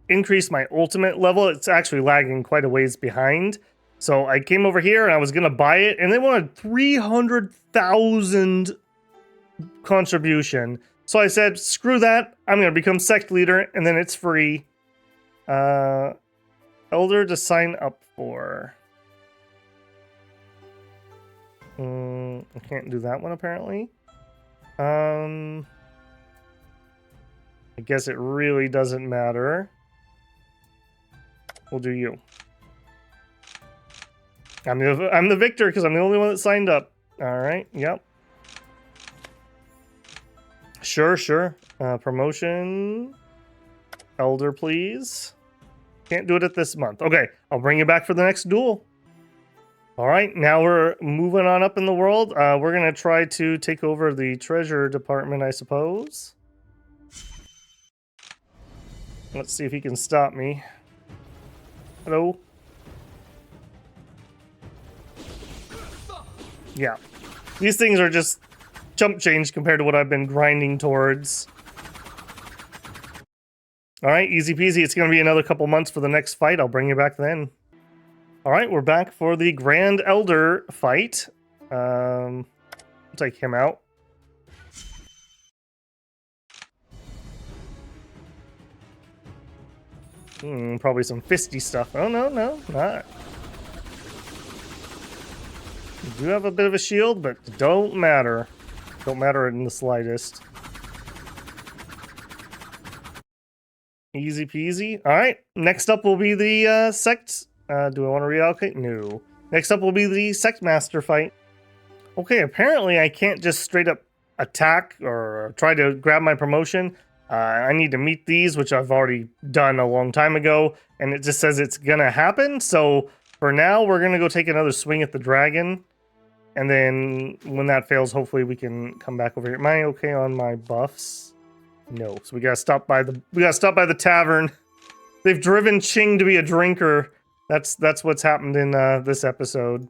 increase my ultimate level. It's actually lagging quite a ways behind. So I came over here and I was going to buy it and they wanted 300,000 contribution. So I said, screw that. I'm going to become sect leader and then it's free. Elder to sign up for. I can't do that one apparently. I guess it really doesn't matter. We'll do you. I'm the victor because I'm the only one that signed up. All right. Yep. Sure. Promotion. Elder, please. Can't do it at this month. Okay. I'll bring you back for the next duel. All right, now we're moving on up in the world. We're going to try to take over the treasure department, I suppose. Let's see if he can stop me. Hello? Yeah. These things are just chump change compared to what I've been grinding towards. All right, easy peasy. It's going to be another couple months for the next fight. I'll bring you back then. All right, we're back for the Grand Elder fight. You take him out. Probably some fisty stuff. Oh, no, not. You do have a bit of a shield, but don't matter. Don't matter in the slightest. Easy peasy. All right, next up will be the sect. Do I want to reallocate? No. Next up will be the sect master fight. Okay, apparently I can't just straight up attack or try to grab my promotion. I need to meet these, which I've already done a long time ago, and it just says it's gonna happen. So for now, we're gonna go take another swing at the dragon, and then when that fails, hopefully we can come back over here. Am I okay on my buffs? No. So we gotta stop by the tavern. They've driven Cheng to be a drinker. That's what's happened in this episode.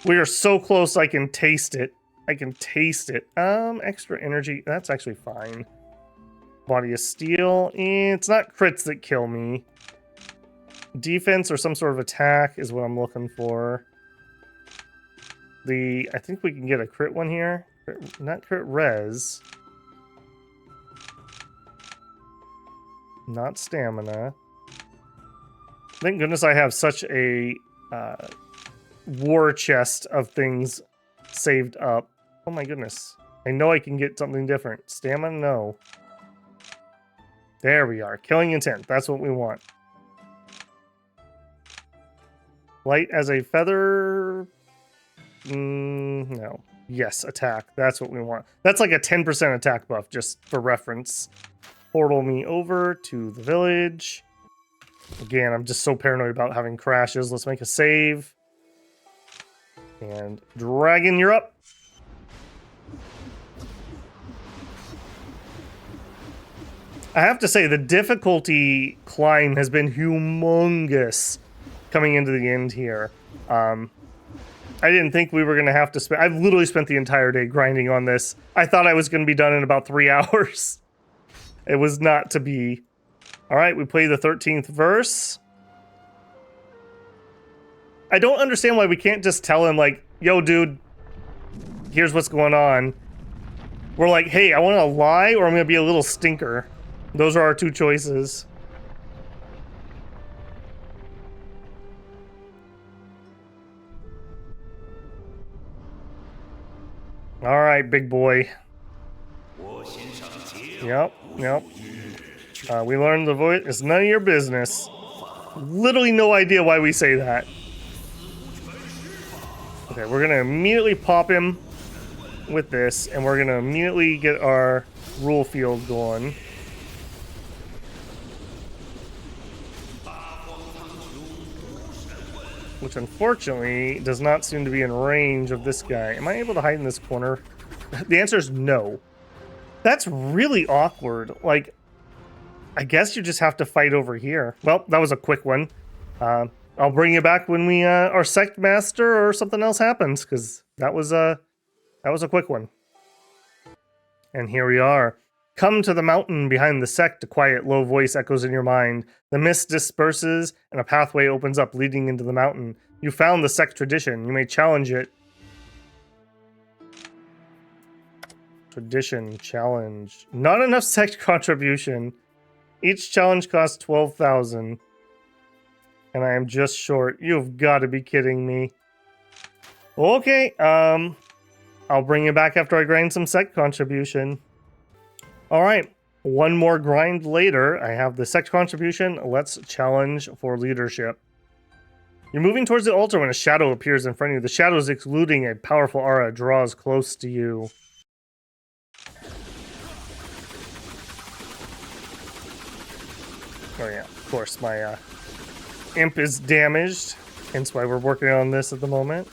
We are so close. I can taste it. I can taste it. Extra energy. That's actually fine. Body of steel. It's not crits that kill me. Defense or some sort of attack is what I'm looking for. I think we can get a crit one here. Not crit res. Not stamina. Thank goodness I have such a war chest of things saved up. Oh my goodness. I know I can get something different. Stamina? No. There we are. Killing intent. That's what we want. Light as a feather? No. Yes, attack. That's what we want. That's like a 10% attack buff, just for reference. Portal me over to the village. Again, I'm just so paranoid about having crashes. Let's make a save. And dragon, you're up. I have to say, the difficulty climb has been humongous coming into the end here. I didn't think we were going to have to spend... I've literally spent the entire day grinding on this. I thought I was going to be done in about 3 hours. It was not to be. All right, we play the 13th verse. I don't understand why we can't just tell him, like, yo, dude, here's what's going on. We're like, hey, I want to lie or I'm going to be a little stinker. Those are our two choices. All right, big boy. Yep. We learned the voice. It's none of your business. Literally no idea why we say that. Okay, we're gonna immediately pop him with this, and we're gonna immediately get our rule field going. Which unfortunately does not seem to be in range of this guy. Am I able to hide in this corner? The answer is no. That's really awkward. Like, I guess you just have to fight over here. Well, that was a quick one. I'll bring you back when we are sect master or something else happens, because that was a quick one. And here we are. Come to the mountain behind the sect, a quiet, low voice echoes in your mind. The mist disperses, and a pathway opens up, leading into the mountain. You found the sect tradition. You may challenge it. Tradition, challenge. Not enough sect contribution. Each challenge costs 12,000. And I am just short. You've got to be kidding me. Okay, I'll bring you back after I grind some sect contribution. All right, one more grind later. I have the sect contribution. Let's challenge for leadership. You're moving towards the altar when a shadow appears in front of you. The shadow is exuding a powerful aura, draws close to you. Oh yeah, of course, my imp is damaged, hence why we're working on this at the moment.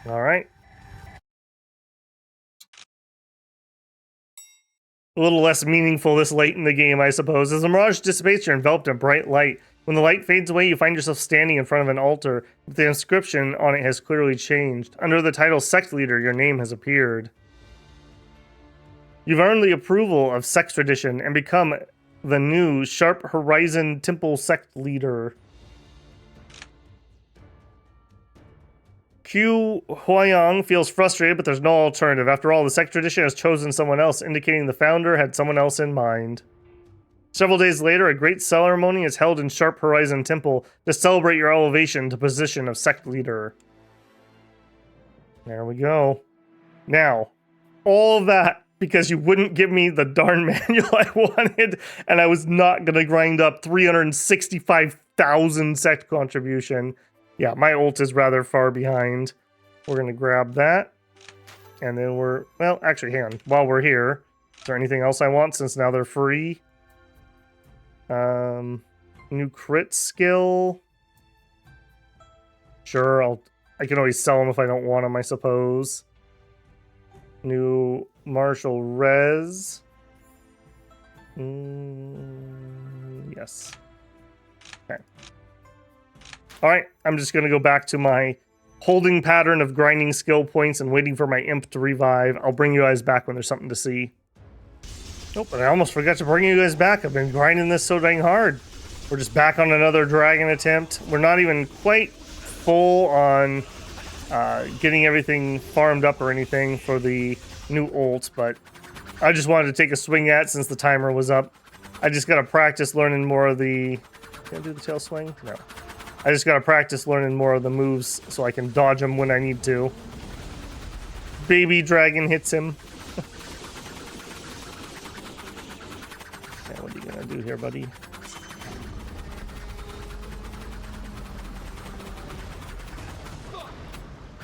All right. A little less meaningful this late in the game, I suppose. As the mirage dissipates, you're enveloped in bright light. When the light fades away, you find yourself standing in front of an altar. The inscription on it has clearly changed. Under the title Sect Leader, your name has appeared. You've earned the approval of Sect Tradition and become the new Sharp Horizon Temple Sect Leader. Hu Huayang feels frustrated, but there's no alternative. After all, the sect tradition has chosen someone else, indicating the founder had someone else in mind. Several days later, a great ceremony is held in Sharp Horizon Temple to celebrate your elevation to position of sect leader. There we go. Now, all of that because you wouldn't give me the darn manual I wanted, and I was not going to grind up 365,000 sect contribution. Yeah, my ult is rather far behind. We're going to grab that. And then well, actually, hang on. While we're here, is there anything else I want since now they're free? New crit skill. Sure, I can always sell them if I don't want them, I suppose. New martial res. Yes. Okay. Alright, I'm just going to go back to my holding pattern of grinding skill points and waiting for my imp to revive. I'll bring you guys back when there's something to see. Nope, but I almost forgot to bring you guys back. I've been grinding this so dang hard. We're just back on another dragon attempt. We're not even quite full on getting everything farmed up or anything for the new ult, but I just wanted to take a swing at since the timer was up. I just got to practice learning more of the... Can I do the tail swing? No. I just got to practice learning more of the moves so I can dodge them when I need to. Baby dragon hits him. Okay, what are you going to do here, buddy?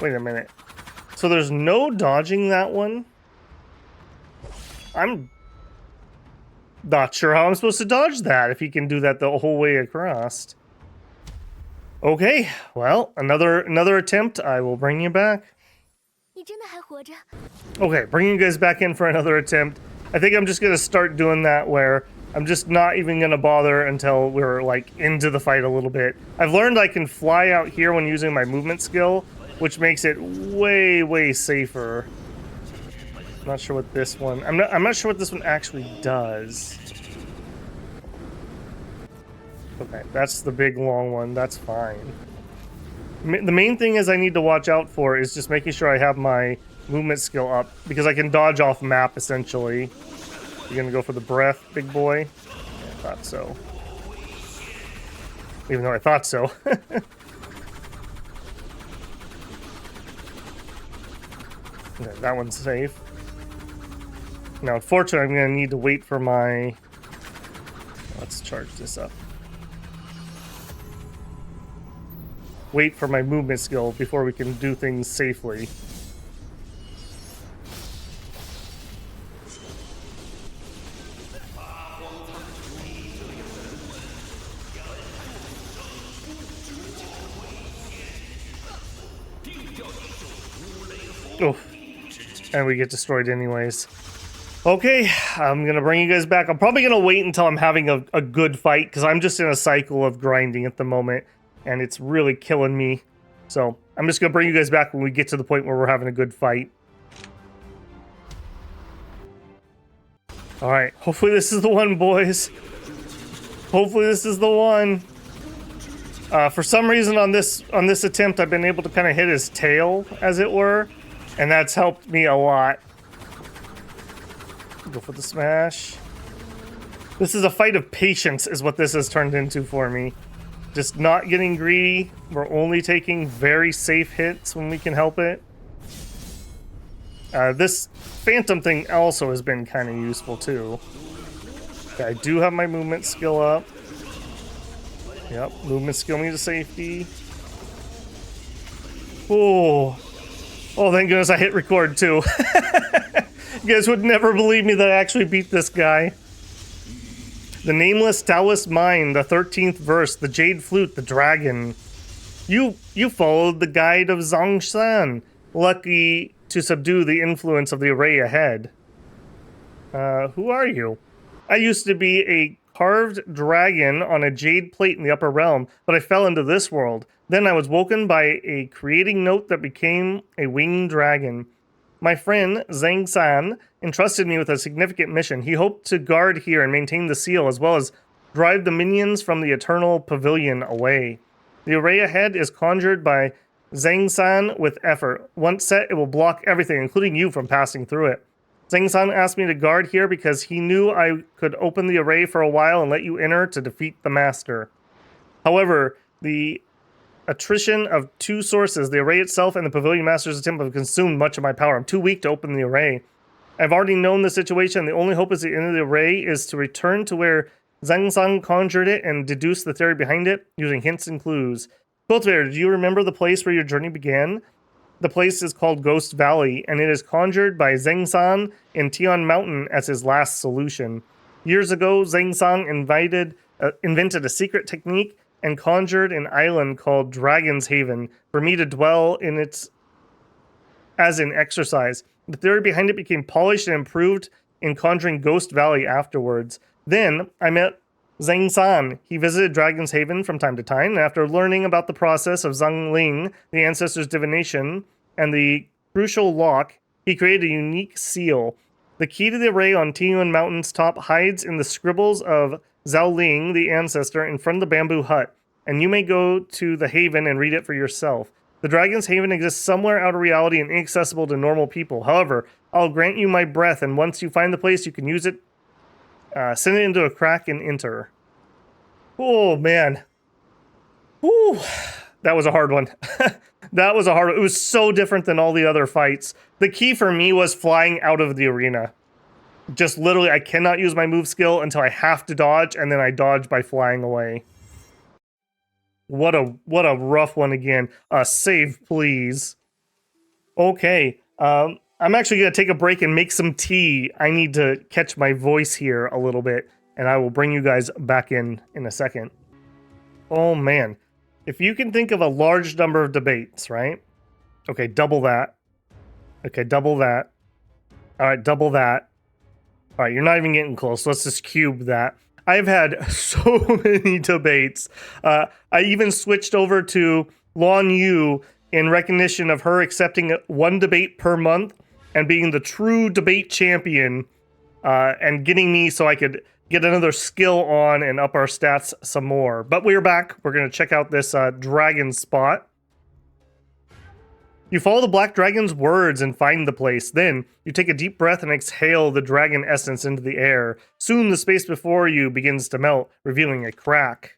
Wait a minute. So there's no dodging that one? I'm not sure how I'm supposed to dodge that if he can do that the whole way across. Okay, well, another attempt. I will bring you back. Okay, bringing you guys back in for another attempt. I think I'm just going to start doing that where I'm just not even going to bother until we're like into the fight a little bit. I've learned I can fly out here when using my movement skill, which makes it way, way safer. Not sure what this one... I'm not sure what this one actually does. Okay, that's the big long one. That's fine. The main thing is I need to watch out for is just making sure I have my movement skill up, because I can dodge off map, essentially. You're gonna go for the breath, big boy? Yeah, I thought so. Even though I thought so. Okay, that one's safe. Now, unfortunately, I'm going to need to wait for my... Let's charge this up. Wait for my movement skill before we can do things safely. Oh. And we get destroyed anyways. Okay, I'm going to bring you guys back. I'm probably going to wait until I'm having a good fight, because I'm just in a cycle of grinding at the moment, and it's really killing me. So, I'm just going to bring you guys back when we get to the point where we're having a good fight. Alright, hopefully this is the one, boys. Hopefully this is the one. For some reason on this attempt, I've been able to kind of hit his tail, as it were, and that's helped me a lot. Go for the smash. This is a fight of patience is what this has turned into for me. Just not getting greedy. We're only taking very safe hits when we can help it. This phantom thing also has been kind of useful too. Okay, I do have my movement skill up. Yep, movement skill me to safety. Oh, thank goodness I hit record too. You guys would never believe me that I actually beat this guy. The Nameless Taoist Mind, the 13th verse, the Jade Flute, the Dragon. You followed the guide of Xingtian, lucky to subdue the influence of the array ahead. Who are you? I used to be a carved dragon on a jade plate in the upper realm, but I fell into this world. Then I was woken by a creating note that became a winged dragon. My friend, Xingtian, entrusted me with a significant mission. He hoped to guard here and maintain the seal, as well as drive the minions from the Eternal Pavilion away. The array ahead is conjured by Zhang-san with effort. Once set, it will block everything, including you, from passing through it. Zhang-san asked me to guard here because he knew I could open the array for a while and let you enter to defeat the master. However, the attrition of two sources, the array itself and the pavilion master's attempt, have consumed much of my power. I'm too weak to open the array. I've already known the situation. The only hope is the end of the array is to return to where Zhang-san conjured it and deduce the theory behind it using hints and clues. Cultivator, do you remember the place where your journey began? The place is called Ghost Valley, and it is conjured by Zhang-san in Tian Mountain as his last solution. Years ago, Zhang-san invented a secret technique and conjured an island called Dragon's Haven for me to dwell in its as an exercise. The theory behind it became polished and improved in conjuring Ghost Valley afterwards. Then I met Zhang-san. He visited Dragon's Haven from time to time, and after learning about the process of Zhang-Ling, the ancestor's divination, and the crucial lock, he created a unique seal. The key to the array on Tian Mountain's top hides in the scribbles of Zhao Ling, the ancestor, in front of the bamboo hut, and you may go to the haven and read it for yourself. The Dragon's Haven exists somewhere out of reality and inaccessible to normal people. However, I'll grant you my breath, and once you find the place, you can use it. Send it into a crack and enter. Oh, man. Whew. That was a hard one. That was a hard one. It was so different than all the other fights. The key for me was flying out of the arena. Just literally, I cannot use my move skill until I have to dodge, and then I dodge by flying away. What a rough one again. Save, please. Okay. I'm actually going to take a break and make some tea. I need to catch my voice here a little bit, and I will bring you guys back in a second. Oh, man. If you can think of a large number of debates, right? Okay, double that. Okay, double that. All right, double that. All right, you're not even getting close. Let's just cube that. I've had so many debates. I even switched over to Lon Yu in recognition of her accepting one debate per month and being the true debate champion, and getting me so I could get another skill on and up our stats some more. But we're back. We're going to check out this dragon spot. You follow the black dragon's words and find the place. Then, you take a deep breath and exhale the dragon essence into the air. Soon, the space before you begins to melt, revealing a crack.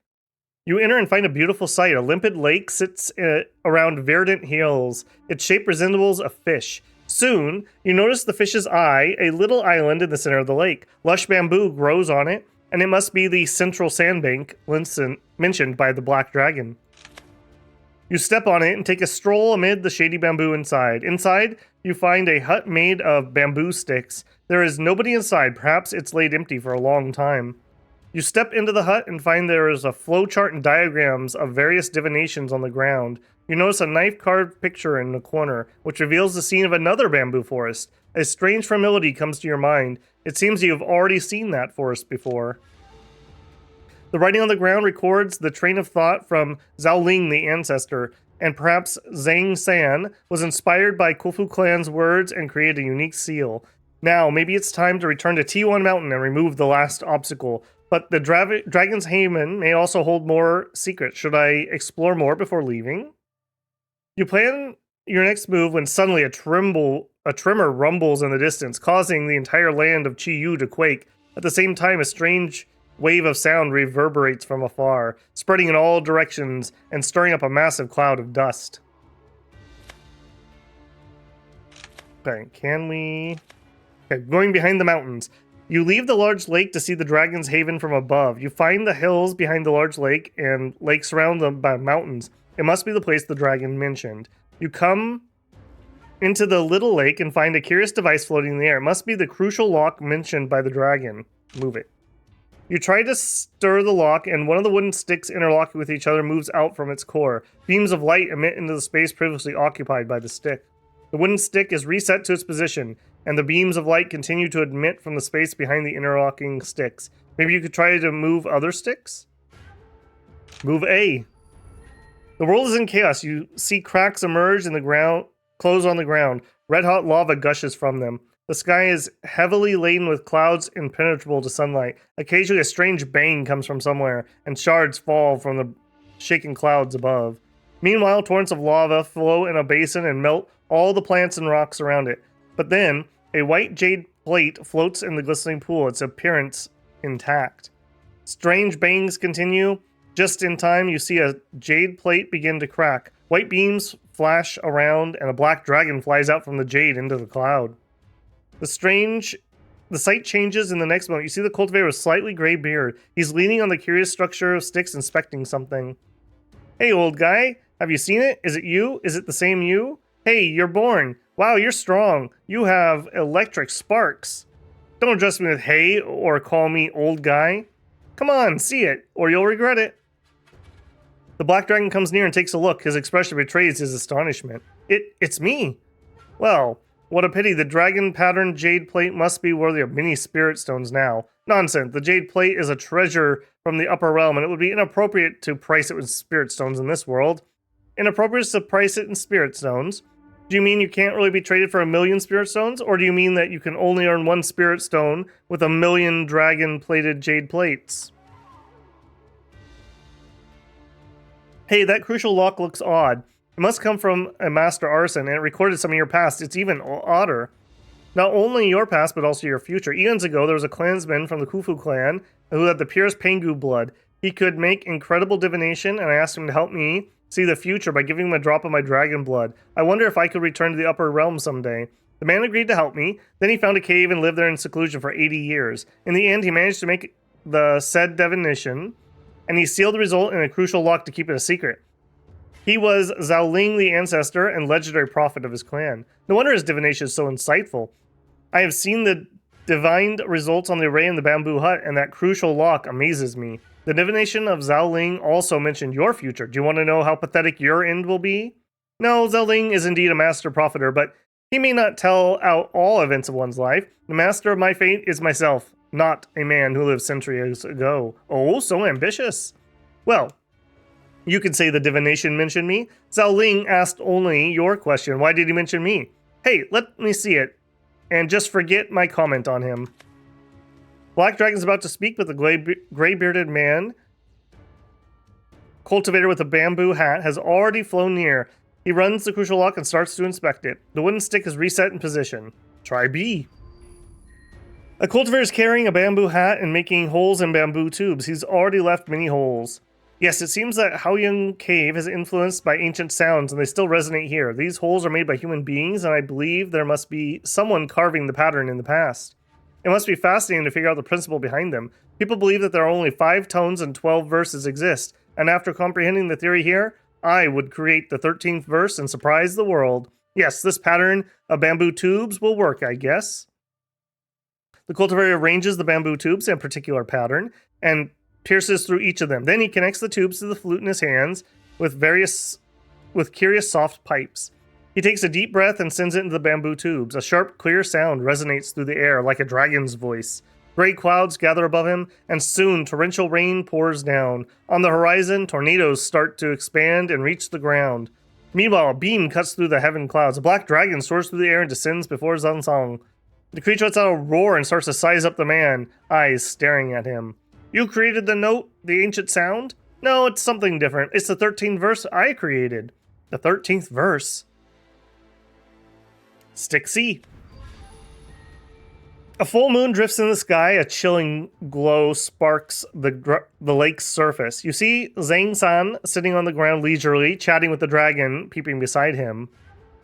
You enter and find a beautiful sight. A limpid lake sits around verdant hills. Its shape resembles a fish. Soon, you notice the fish's eye, a little island in the center of the lake. Lush bamboo grows on it, and it must be the central sandbank mentioned by the black dragon. You step on it and take a stroll amid the shady bamboo inside. Inside, you find a hut made of bamboo sticks. There is nobody inside. Perhaps it's laid empty for a long time. You step into the hut and find there is a flowchart and diagrams of various divinations on the ground. You notice a knife-carved picture in the corner, which reveals the scene of another bamboo forest. A strange familiarity comes to your mind. It seems you have already seen that forest before. The writing on the ground records the train of thought from Zhao Ling, the ancestor, and perhaps Zhang San was inspired by Kufu clan's words and created a unique seal. Now, maybe it's time to return to T1 Mountain and remove the last obstacle. But the Dragon's Haven may also hold more secrets. Should I explore more before leaving? You plan your next move when suddenly a tremor rumbles in the distance, causing the entire land of Chi-Yu to quake. At the same time, a strange wave of sound reverberates from afar, spreading in all directions and stirring up a massive cloud of dust. Okay, Okay, going behind the mountains. You leave the large lake to see the Dragon's Haven from above. You find the hills behind the large lake and lakes surrounded them by mountains. It must be the place the dragon mentioned. You come into the little lake and find a curious device floating in the air. It must be the crucial lock mentioned by the dragon. Move it. You try to stir the lock, and one of the wooden sticks interlocking with each other moves out from its core. Beams of light emit into the space previously occupied by the stick. The wooden stick is reset to its position, and the beams of light continue to emit from the space behind the interlocking sticks. Maybe you could try to move other sticks? Move A. The world is in chaos. You see cracks emerge in the ground, close on the ground. Red-hot lava gushes from them. The sky is heavily laden with clouds impenetrable to sunlight. Occasionally a strange bang comes from somewhere, and shards fall from the shaken clouds above. Meanwhile, torrents of lava flow in a basin and melt all the plants and rocks around it. But then, a white jade plate floats in the glistening pool, its appearance intact. Strange bangs continue. Just in time, you see a jade plate begin to crack. White beams flash around, and a black dragon flies out from the jade into the cloud. The sight changes in the next moment. You see the cultivator with slightly gray beard. He's leaning on the curious structure of sticks, inspecting something. Hey, old guy, have you seen it? Is it you? Is it the same you? Hey, you're born. Wow, you're strong. You have electric sparks. Don't address me with hey or call me old guy. Come on, see it, or you'll regret it. The black dragon comes near and takes a look. His expression betrays his astonishment. It's me. Well, what a pity. The dragon-patterned jade plate must be worthy of many spirit stones now. Nonsense. The jade plate is a treasure from the upper realm, and it would be inappropriate to price it with spirit stones in this world. Inappropriate to price it in spirit stones? Do you mean you can't really be traded for 1,000,000 spirit stones? Or do you mean that you can only earn 1 spirit stone with 1,000,000 dragon-plated jade plates? Hey, that crucial lock looks odd. It must come from a master artisan, and it recorded some of your past. It's even odder. Not only your past, but also your future. Eons ago, there was a clansman from the Khufu clan who had the purest Pengu blood. He could make incredible divination, and I asked him to help me see the future by giving him a drop of my dragon blood. I wonder if I could return to the upper realm someday. The man agreed to help me. Then he found a cave and lived there in seclusion for 80 years. In the end, he managed to make the said divination, and he sealed the result in a crucial lock to keep it a secret. He was Zhao Ling, the ancestor and legendary prophet of his clan. No wonder his divination is so insightful. I have seen the divined results on the array in the bamboo hut, and that crucial lock amazes me. The divination of Zhao Ling also mentioned your future. Do you want to know how pathetic your end will be? No, Zhao Ling is indeed a master propheter, but he may not tell out all events of one's life. The master of my fate is myself, not a man who lived centuries ago. Oh, so ambitious. Well, you could say the divination mentioned me. Zhao Ling asked only your question. Why did he mention me? Hey, let me see it. And just forget my comment on him. Black Dragon's about to speak, but the gray-bearded man, cultivator with a bamboo hat, has already flown near. He runs the crucial lock and starts to inspect it. The wooden stick is reset in position. Try B. A cultivator is carrying a bamboo hat and making holes in bamboo tubes. He's already left many holes. Yes, it seems that Haoyang Cave is influenced by ancient sounds, and they still resonate here. These holes are made by human beings, and I believe there must be someone carving the pattern in the past. It must be fascinating to figure out the principle behind them. People believe that there are only 5 tones and 12 verses exist, and after comprehending the theory here, I would create the 13th verse and surprise the world. Yes, this pattern of bamboo tubes will work, I guess. The cultivator arranges the bamboo tubes in a particular pattern, and pierces through each of them. Then he connects the tubes to the flute in his hands with curious soft pipes. He takes a deep breath and sends it into the bamboo tubes. A sharp, clear sound resonates through the air like a dragon's voice. Gray clouds gather above him, and soon torrential rain pours down. On the horizon, tornadoes start to expand and reach the ground. Meanwhile, a beam cuts through the heaven clouds. A black dragon soars through the air and descends before Zansang. The creature lets out a roar and starts to size up the man, eyes staring at him. You created the note, the ancient sound? No, it's something different. It's the 13th verse I created. The 13th verse? Stick C. A full moon drifts in the sky. A chilling glow sparks the lake's surface. You see Zhang-san sitting on the ground leisurely, chatting with the dragon peeping beside him.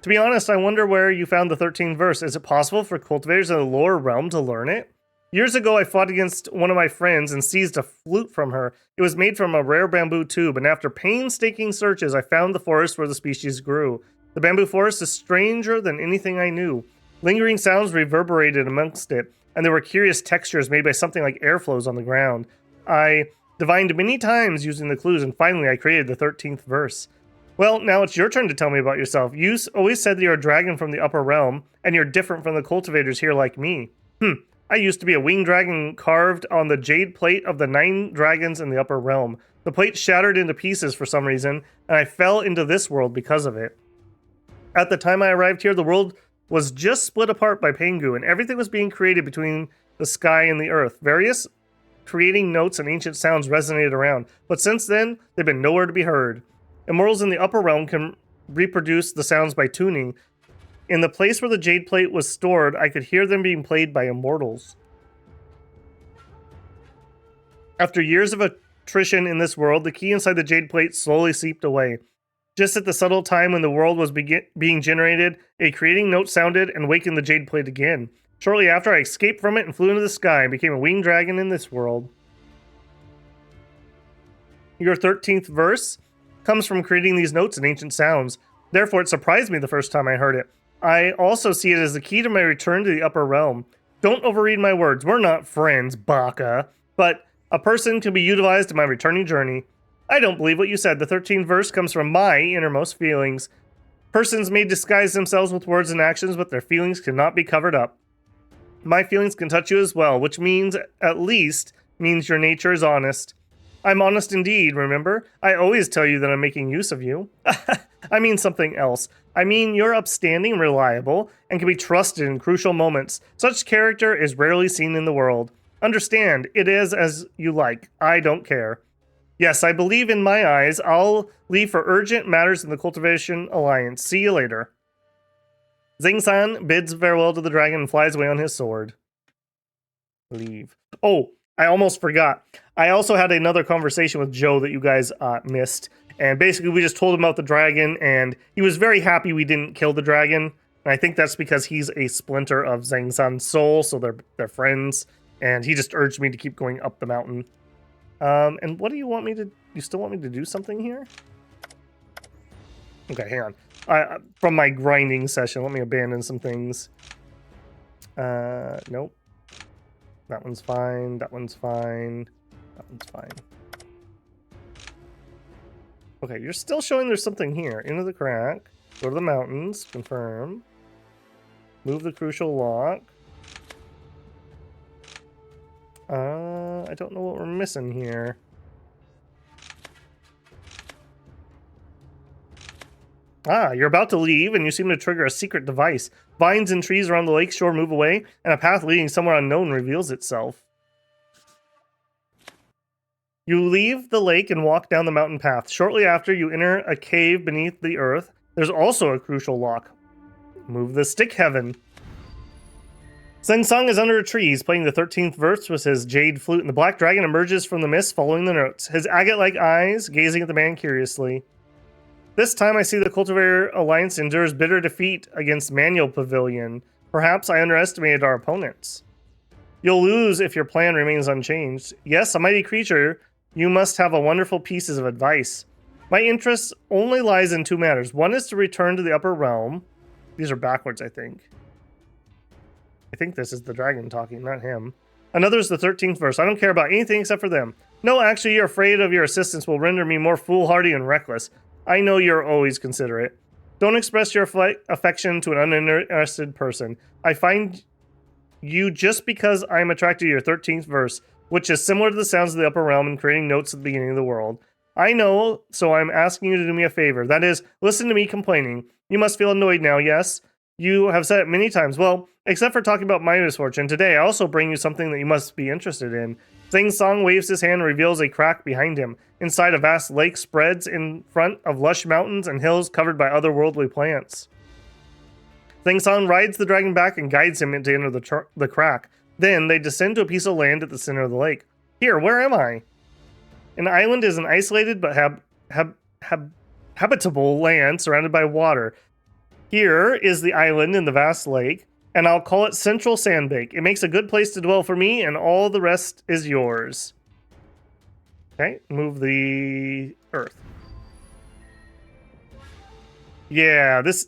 To be honest, I wonder where you found the 13th verse. Is it possible for cultivators in the lower realm to learn it? Years ago, I fought against one of my friends and seized a flute from her. It was made from a rare bamboo tube, and after painstaking searches, I found the forest where the species grew. The bamboo forest is stranger than anything I knew. Lingering sounds reverberated amongst it, and there were curious textures made by something like airflows on the ground. I divined many times using the clues, and finally I created the 13th verse. Well, now it's your turn to tell me about yourself. You always said that you're a dragon from the upper realm, and you're different from the cultivators here like me. I used to be a winged dragon carved on the jade plate of the 9 dragons in the upper realm. The plate shattered into pieces for some reason, and I fell into this world because of it. At the time I arrived here, the world was just split apart by Pengu, and everything was being created between the sky and the earth. Various creating notes and ancient sounds resonated around, but since then, they've been nowhere to be heard. Immortals in the upper realm can reproduce the sounds by tuning. In the place where the jade plate was stored, I could hear them being played by immortals. After years of attrition in this world, the key inside the jade plate slowly seeped away. Just at the subtle time when the world was being generated, a creating note sounded and wakened the jade plate again. Shortly after, I escaped from it and flew into the sky and became a winged dragon in this world. Your 13th verse comes from creating these notes and ancient sounds. Therefore, it surprised me the first time I heard it. I also see it as the key to my return to the upper realm. Don't overread my words. We're not friends, Baka. But a person can be utilized in my returning journey. I don't believe what you said. The 13th verse comes from my innermost feelings. Persons may disguise themselves with words and actions, but their feelings cannot be covered up. My feelings can touch you as well, which means, at least, means your nature is honest. I'm honest indeed, remember? I always tell you that I'm making use of you. I mean something else. I mean you're upstanding, reliable, and can be trusted in crucial moments. Such character is rarely seen in the world. Understand, it is as you like. I don't care. Yes, I believe in my eyes. I'll leave for urgent matters in the Cultivation Alliance. See you later. Xingtian bids farewell to the dragon and flies away on his sword. Leave. Oh, I almost forgot. I also had another conversation with Joe that you guys missed. And basically we just told him about the dragon, and he was very happy we didn't kill the dragon. And I think that's because he's a splinter of Xingtian's soul, so they're friends. And he just urged me to keep going up the mountain. And what do you want me to... You still want me to do something here? Okay, hang on. From my grinding session, let me abandon some things. Nope. That one's fine. That one's fine. That one's fine. Okay, you're still showing there's something here. Into the crack. Go to the mountains. Confirm. Move the crucial lock. I don't know what we're missing here. Ah, you're about to leave, and you seem to trigger a secret device. Vines and trees around the lake shore move away, and a path leading somewhere unknown reveals itself. You leave the lake and walk down the mountain path. Shortly after, you enter a cave beneath the earth. There's also a crucial lock. Move the stick heaven. Xingtian is under a tree. He's playing the 13th verse with his jade flute, and the black dragon emerges from the mist following the notes, his agate-like eyes gazing at the man curiously. This time I see the Cultivator Alliance endures bitter defeat against Manual Pavilion. Perhaps I underestimated our opponents. You'll lose if your plan remains unchanged. Yes, a mighty creature, you must have a wonderful pieces of advice. My interest only lies in two matters. One is to return to the upper realm. These are backwards, I think. I think this is the dragon talking, not him. Another is the 13th verse. I don't care about anything except for them. No, actually, you're afraid of your assistance will render me more foolhardy and reckless. I know you're always considerate. Don't express your affection to an uninterested person. I find you just because I'm attracted to your 13th verse, which is similar to the sounds of the upper realm and creating notes at the beginning of the world. I know, so I'm asking you to do me a favor. That is, listen to me complaining. You must feel annoyed now, yes? You have said it many times. Well, except for talking about my misfortune, today I also bring you something that you must be interested in. Xingtian waves his hand and reveals a crack behind him. Inside, a vast lake spreads in front of lush mountains and hills covered by otherworldly plants. Xingtian rides the dragon back and guides him to enter the crack. Then, they descend to a piece of land at the center of the lake. Here, where am I? An island is an isolated but habitable land surrounded by water. Here is the island in the vast lake, and I'll call it Central Sandbank. It makes a good place to dwell for me, and all the rest is yours. Okay, move the earth. Yeah, this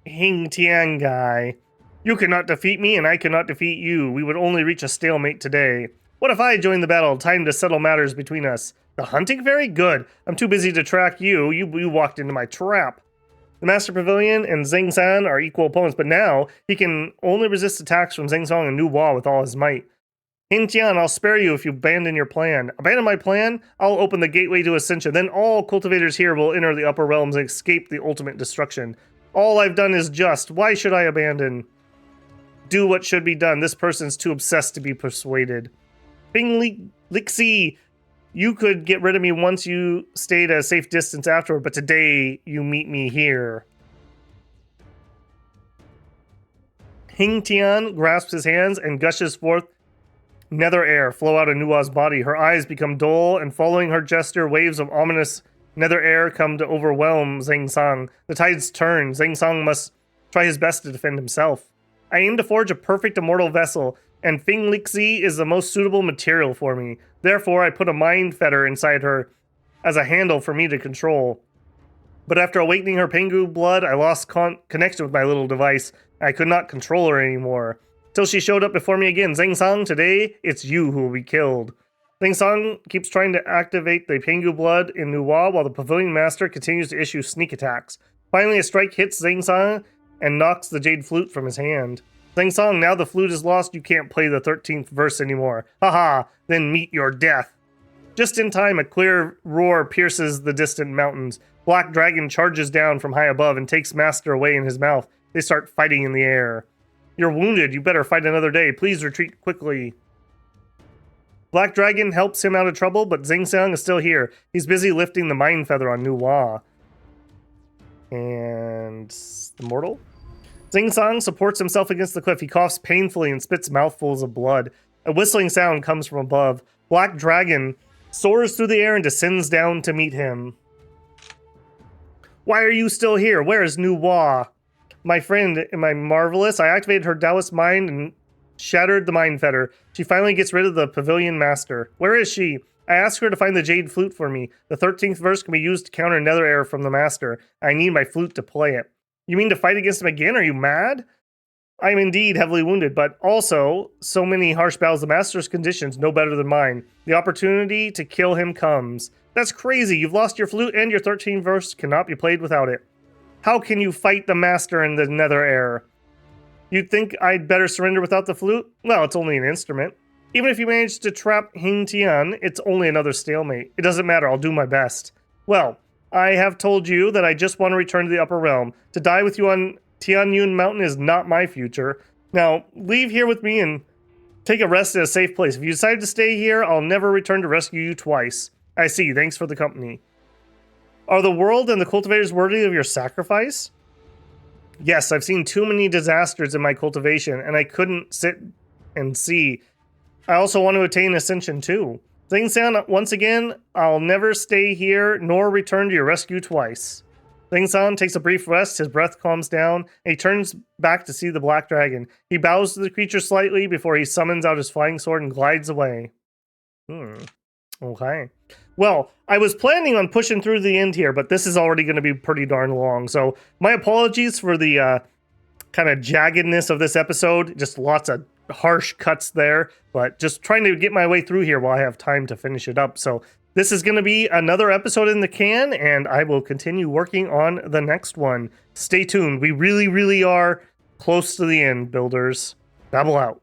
Hengtian guy. You cannot defeat me, and I cannot defeat you. We would only reach a stalemate today. What if I joined the battle? Time to settle matters between us. The hunting fairy? Good. I'm too busy to track you. You walked into my trap. The Master Pavilion and Xingtian are equal opponents, but now he can only resist attacks from Xingtian and Duel with all his might. Hengtian, I'll spare you if you abandon your plan. Abandon my plan? I'll open the gateway to ascension. Then all cultivators here will enter the upper realms and escape the ultimate destruction. All I've done is just. Why should I abandon? Do what should be done. This person's too obsessed to be persuaded. Feng Lixi, You could get rid of me once you stayed at a safe distance afterward, but today you meet me here. Hengtian grasps his hands and gushes forth nether air flow out of Nua's body. Her eyes become dull, and following her gesture, waves of ominous nether air come to overwhelm Xingtian. The tides turn. Xingtian must try his best to defend himself. I aim to forge a perfect immortal vessel, and Feng Lixi is the most suitable material for me. Therefore, I put a mind fetter inside her as a handle for me to control. But after awakening her Pengu blood, I lost connection with my little device. I could not control her anymore. Till she showed up before me again. Xingtian, today, it's you who will be killed. Xingtian keeps trying to activate the Pengu blood in Nuwa while the Pavilion Master continues to issue sneak attacks. Finally, a strike hits Xingtian and knocks the jade flute from his hand. Xingtian, now the flute is lost, you can't play the 13th verse anymore. Haha, then meet your death. Just in time, a clear roar pierces the distant mountains. Black Dragon charges down from high above and takes Master away in his mouth. They start fighting in the air. You're wounded, you better fight another day. Please retreat quickly. Black Dragon helps him out of trouble, but Xingtian is still here. He's busy lifting the mind feather on Nuwa. And Immortal? Xingtian supports himself against the cliff. He coughs painfully and spits mouthfuls of blood. A whistling sound comes from above. Black Dragon soars through the air and descends down to meet him. Why are you still here? Where is Nuwa? My friend, am I marvelous? I activated her Taoist mind and shattered the mind fetter. She finally gets rid of the Pavilion Master. Where is she? I asked her to find the jade flute for me. The 13th verse can be used to counter nether air from the Master. I need my flute to play it. You mean to fight against him again? Are you mad? I am indeed heavily wounded, but also, so many harsh battles, the Master's conditions no better than mine. The opportunity to kill him comes. That's crazy. You've lost your flute and your 13th verse cannot be played without it. How can you fight the Master in the nether air? You'd think I'd better surrender without the flute? Well, it's only an instrument. Even if you manage to trap Hengtian, it's only another stalemate. It doesn't matter, I'll do my best. Well, I have told you that I just want to return to the upper realm. To die with you on Tianyun Mountain is not my future. Now, leave here with me and take a rest at a safe place. If you decide to stay here, I'll never return to rescue you twice. I see, thanks for the company. Are the world and the cultivators worthy of your sacrifice? Yes, I've seen too many disasters in my cultivation, and I couldn't sit and see. I also want to attain ascension too. Xingtian, once again, I'll never stay here nor return to your rescue twice. Xingtian takes a brief rest, his breath calms down, and he turns back to see the Black Dragon. He bows to the creature slightly before he summons out his flying sword and glides away. Okay. Well, I was planning on pushing through the end here, but this is already going to be pretty darn long. So my apologies for the kind of jaggedness of this episode. Just lots of harsh cuts there, but just trying to get my way through here while I have time to finish it up. So this is going to be another episode in the can, and I will continue working on the next one. Stay tuned. We really, really are close to the end, builders. Babble out.